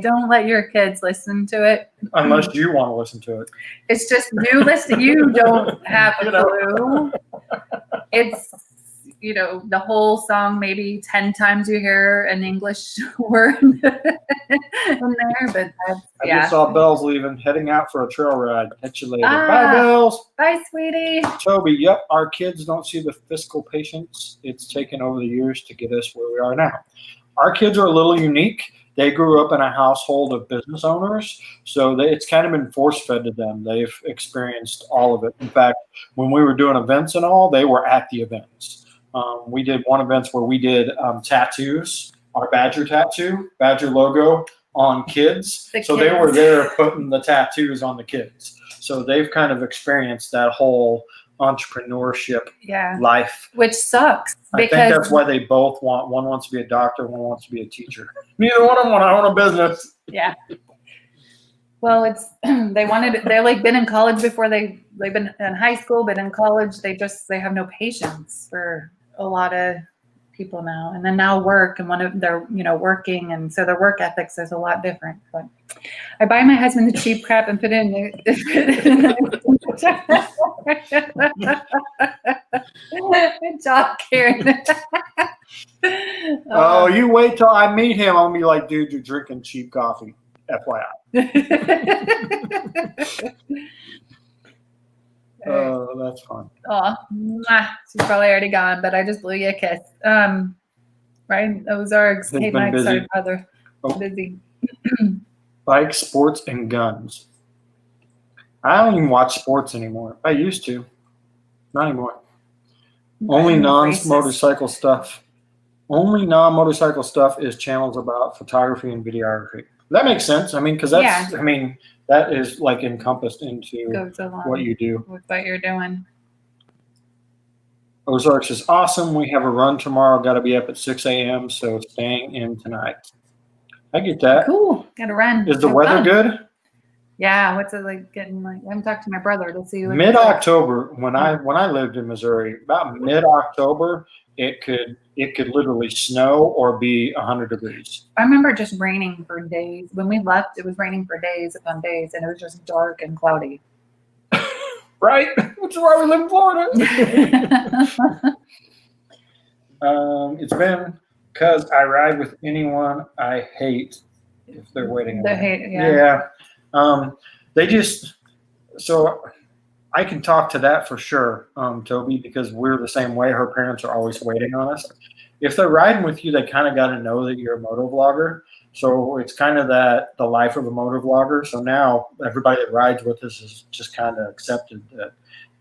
don't let your kids listen to it. Unless you want to listen to it. It's just you don't have a clue. It's, the whole song, maybe 10 times you hear an English word in there, but I just saw Belle's leaving, heading out for a trail ride. Catch you later. Bye, Bells. Bye, sweetie. Toby, yep, our kids don't see the fiscal patience it's taken over the years to get us where we are now. Our kids are a little unique. They grew up in a household of business owners, so it's kind of been force-fed to them. They've experienced all of it. In fact, when we were doing events and all, they were at the events. We did one event where we did tattoos, our Badger tattoo, Badger logo on kids. They were there putting the tattoos on the kids. So they've kind of experienced that whole entrepreneurship life. Which sucks. I think that's why they both one wants to be a doctor, one wants to be a teacher. Neither one of them want to own a business. Yeah. Well, they're been in college before they've been in high school, but in college they have no patience for a lot of people now. And then now work, and they're working, and so their work ethics is a lot different. But I buy my husband the cheap crap and put it in Good job, Karen. Oh, you wait till I meet him. I'm gonna be like, dude, you're drinking cheap coffee. FYI. Oh, that's fun. Oh, she's probably already gone, but I just blew you a kiss. Right? Ozarks. Hey, Mike, sorry, brother. Busy. Bike, sports, and guns. I don't even watch sports anymore. I used to. Not anymore. Only non-motorcycle stuff. Only non-motorcycle stuff is channels about photography and videography. That makes sense. Because that's, that is like encompassed into what you do. With what you're doing. Ozarks is awesome. We have a run tomorrow. Got to be up at 6 a.m. So staying in tonight. I get that. Cool. Got to run. Is the weather good? Yeah, what's it like getting like? I haven't talked to my brother to see. What Mid-October, when I lived in Missouri, about mid-October, it could literally snow or be 100 degrees. I remember just raining for days. When we left, it was raining for days upon days, and it was just dark and cloudy. Right? Which is why we live in Florida. It's been because I ride with anyone I hate if they're waiting. The hate, yeah. They just so I can talk to that for sure, Toby, because we're the same way. Her parents are always waiting on us. If they're riding with you, they kind of got to know that you're a moto vlogger. So it's kind of that the life of a motor vlogger. So now everybody that rides with us is just kind of accepted that,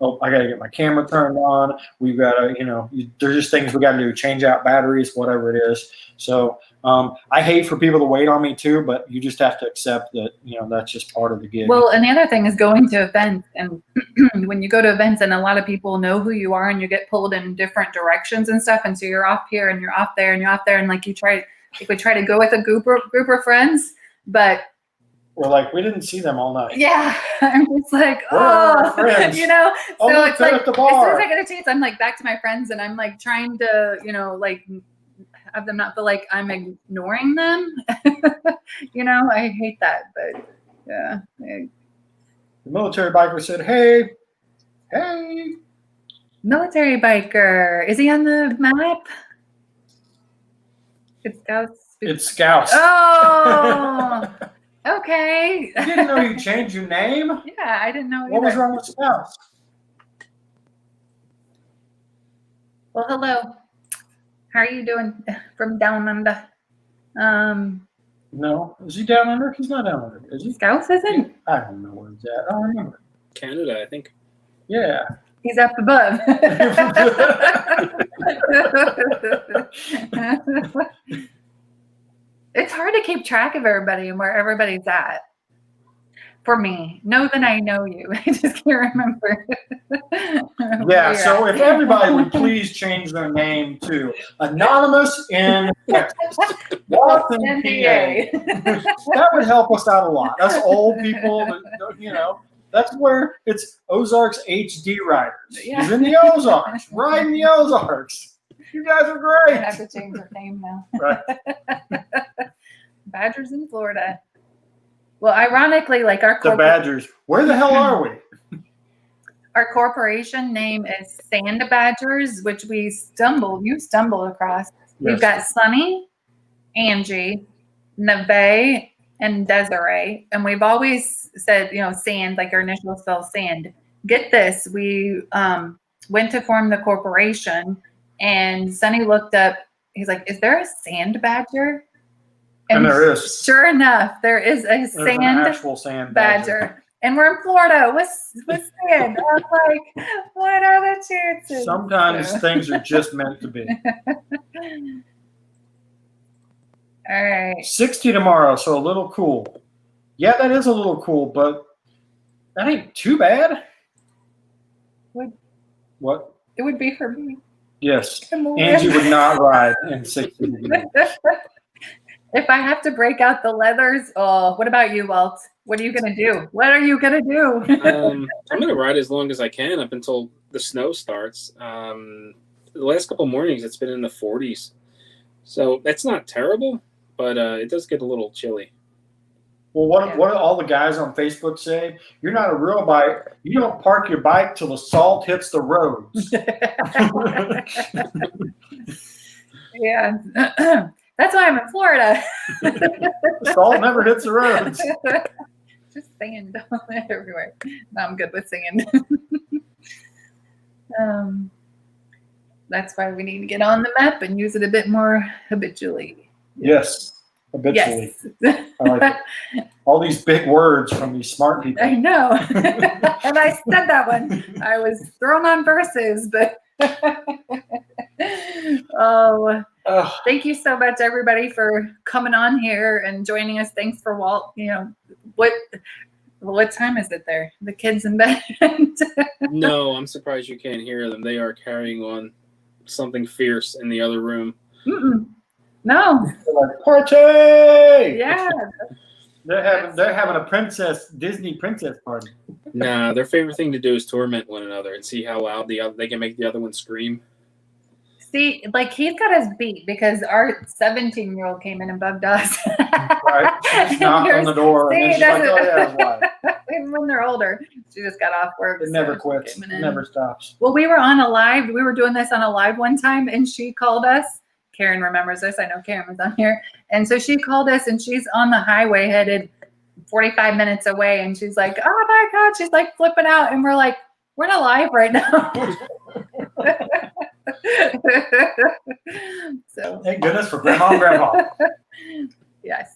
oh, I got to get my camera turned on. We've got to, there's just things we got to do, change out batteries, whatever it is. So I hate for people to wait on me too, but you just have to accept that, that's just part of the gig. Well, and the other thing is going to events, and when you go to events and a lot of people know who you are and you get pulled in different directions and stuff. And so you're off here and you're off there and you're off there. And like we try to go with a group of friends, but we're like, we didn't see them all night. Yeah. I'm just like, oh, so it's like, at the bar. As soon as I get a chance, I'm like back to my friends and I'm like trying to, like have them not feel like I'm ignoring them. I hate that, but yeah. The military biker said, hey. Military biker. Is he on the map? It's Scouts. It's Scouts. Oh, okay. You didn't know you changed your name? Yeah, I didn't know. What was wrong with Scouts? Well, hello. How are you doing from down under? No, is he down under? He's not down under. Is he? Scouts isn't? I don't know where he's at. I don't remember. Canada, I think. Yeah. He's up above. It's hard to keep track of everybody and where everybody's at. For me, know that I know you. I just can't remember. Yeah, so if everybody would please change their name to Anonymous in Texas, Walt and PA. That would help us out a lot. Us old people, that's where it's Ozarks HD riders. Yeah. He's in the Ozarks, riding the Ozarks. You guys are great. I have to change their name now. Right. Badgers in Florida. Well, ironically, like the Badgers. Where the hell are we? Our corporation name is Sand Badgers, which you stumbled across. Yes. We've got Sunny, Angie, Neve, and Desiree. And we've always said, sand, like our initials spell sand. Get this, we went to form the corporation and Sunny looked up, he's like, is there a sand badger? And there is. Sure enough, there is an actual sand badger. And we're in Florida with sand. I was like, what are the chances? Sometimes things are just meant to be. All right. 60 tomorrow, so a little cool. Yeah, that is a little cool, but that ain't too bad. What? It would be for me. Yes. Angie would not ride in 60 degrees. If I have to break out the leathers, what about you, Walt? What are you going to do? What are you going to do? I'm going to ride as long as I can up until the snow starts. The last couple mornings, it's been in the 40s. So that's not terrible, but it does get a little chilly. Well, what do all the guys on Facebook say? You're not a real bike. You don't park your bike till the salt hits the roads. Yeah. That's why I'm in Florida. The salt never hits the roads. Just sand everywhere. No, I'm good with sand. That's why we need to get on the map and use it a bit more habitually. Yes, habitually. Yes. I like it. All these big words from these smart people. I know. And I said that one. I was thrown on verses, but thank you so much, everybody, for coming on here and joining us. Thanks for Walt. What time is it there? The kids in bed? No, I'm surprised you can't hear them. They are carrying on something fierce in the other room. Mm-mm. No. They're like, party! Yeah. They're having a Disney princess party. Nah, their favorite thing to do is torment one another and see how loud they can make the other one scream. See, like he's got us beat because our 17-year-old came in and bugged us. Right? She just knocked on the door and then she's like, "Oh yeah, why?" Even when they're older, she just got off work. It never quits. It never stops. Well, we were on a live. We were doing this on a live one time, and she called us. Karen remembers this. I know Karen was on here, and so she called us, and she's on the highway headed 45 minutes away, and she's like, "Oh my God!" She's like flipping out, and we're like, "We're not live right now." So thank goodness for Grandma and Grandpa. Yes,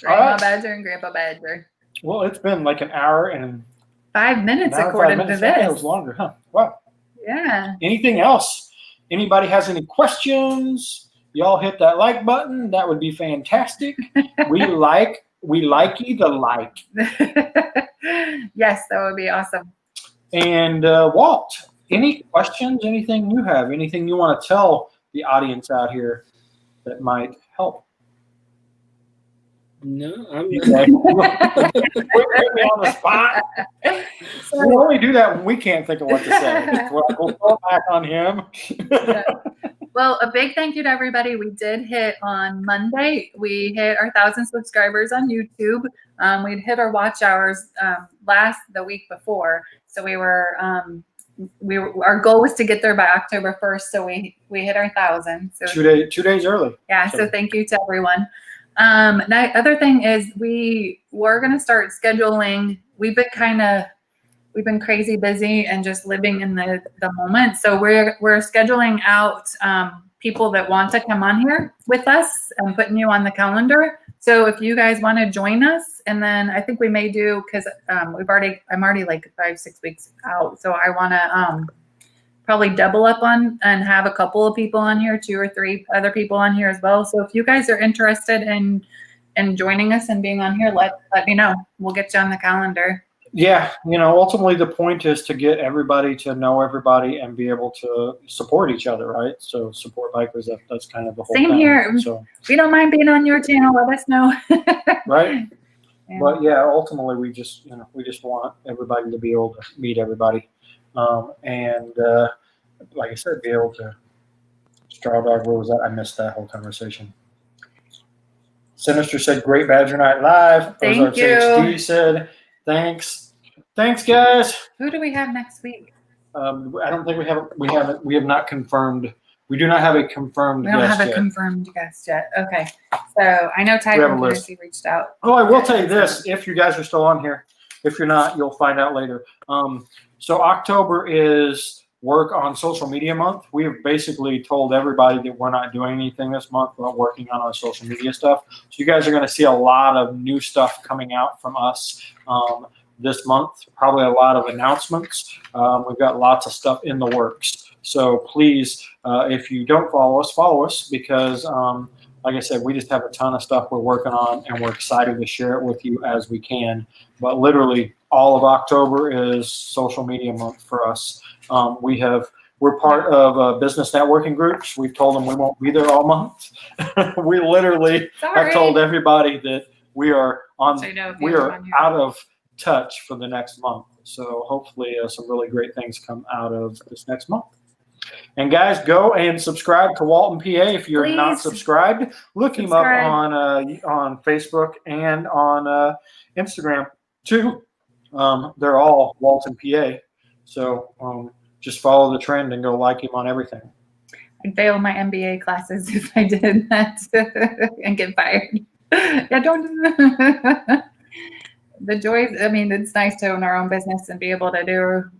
Grandma right. Badger and Grandpa Badger. Well, it's been like an hour and 5 minutes according to I think it was this. longer, huh? Wow. Yeah. Anything else? Anybody has any questions? Y'all hit that like button. That would be fantastic. We like the like. Yes, that would be awesome. And Walt, any questions? Anything you have? Anything you want to tell the audience out here that might help? No, I'm Okay. Put me on the spot. We only do that when we can't think of what to say. We'll throw it back on him. Well, a big thank you to everybody. We did hit on Monday. We hit our 1,000 subscribers on YouTube. We'd hit our watch hours the week before. So we were our goal was to get there by October 1st. So we hit our 1,000. So 2 days early. Yeah. So thank you to everyone. The other thing is we're going to start scheduling. We've been crazy busy and just living in the moment. So we're scheduling out people that want to come on here with us and putting you on the calendar. So if you guys want to join us, and then I think we may do, because I'm already like 5-6 weeks out. So I want to probably double up on and have a couple of people on here, 2 or 3 other people on here as well. So if you guys are interested in joining us and being on here, let me know. We'll get you on the calendar. Yeah, ultimately the point is to get everybody to know everybody and be able to support each other, right? So support bikers, that's kind of the whole Same thing. here. So we don't mind being on your channel. Let us know. right. Yeah. But yeah, ultimately we just want everybody to be able to meet everybody. And like I said, be able to Straw Dog, where was that? I missed that whole conversation. Sinister said, "Great Badger Night Live." Thank Ozarks you. HD said, "Thanks, guys." Who do we have next week? I don't think we have not confirmed. We do not have a confirmed We don't guest have a yet. confirmed guest yet. Okay. So I know Ty from Tennessee reached out. Oh, I will tell you this: if you guys are still on here, if you're not, you'll find out later. So October is Work on Social Media Month. We have basically told everybody that we're not doing anything this month. We're working on our social media stuff. So you guys are going to see a lot of new stuff coming out from us this month. Probably a lot of announcements. We've got lots of stuff in the works. So please, if you don't follow us because like I said, we just have a ton of stuff we're working on, and we're excited to share it with you as we can. But literally, all of October is social media month for us. We're part of business networking groups. We've told them we won't be there all month. We literally have told everybody that we are out of touch for the next month. So hopefully some really great things come out of this next month. And guys, go and subscribe to Walt and PA if you're not subscribed. Look him up on Facebook and on Instagram too. They're all Walt and PA. So just follow the trend and go like him on everything. I'd fail my MBA classes if I did that and get fired. Yeah, don't. The joys. I mean, it's nice to own our own business and be able to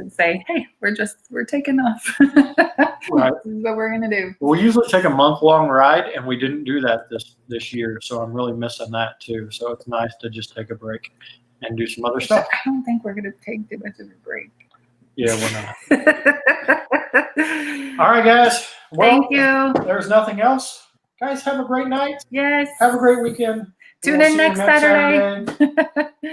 say, "Hey, we're taking off." Right. This is what we're gonna do. We usually take a month-long ride, and we didn't do that this year, so I'm really missing that too. So it's nice to just take a break and do some other stuff. I don't think we're gonna take too much of a break. Yeah, we're not. All right, guys. Well, thank you. There's nothing else. Guys, have a great night. Yes. Have a great weekend. Tune in next Saturday.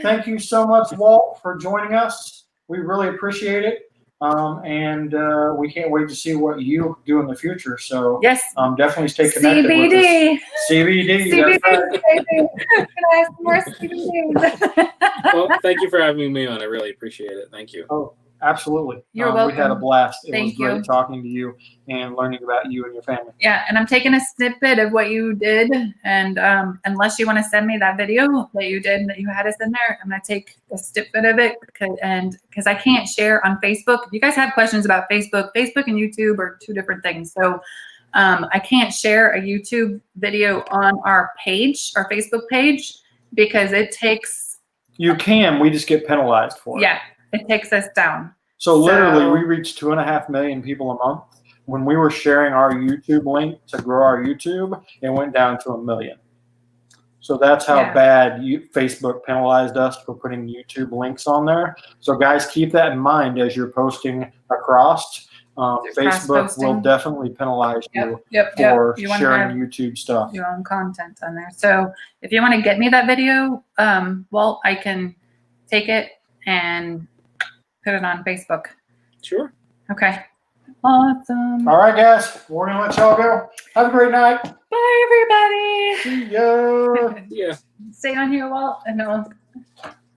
Thank you so much, Walt, for joining us. We really appreciate it. And we can't wait to see what you do in the future. So Yes. definitely stay connected with us. CBD. CBD. CBD. Can I have some more CBD? Well, thank you for having me on. I really appreciate it. Thank you. Oh, absolutely. You're We had a welcome. blast. It was Thank great you. talking to you and learning about you and your family. Yeah, and I'm taking a snippet of what you did, and unless you want to send me that video that you did that you had us in there, I'm gonna take a snippet of it because I can't share on Facebook. If you guys have questions about Facebook and YouTube are two different things. So I can't share a YouTube video on our page, our Facebook page, because it takes. You can. We just get penalized for it. Yeah, it takes us down. So literally, we reach 2.5 million people a month. When we were sharing our YouTube link to grow our YouTube, it went down to 1 million. So that's how bad Facebook penalized us for putting YouTube links on there. So guys, keep that in mind as you're posting across. Facebook will definitely penalize you for sharing YouTube stuff. Your own content on there. So if you want to get me that video, Walt, I can take it and put it on Facebook. Sure. Okay. Awesome. All right, guys. We're going to let y'all go. Have a great night. Bye, everybody. See ya. Yeah. Stay on here, Walt. And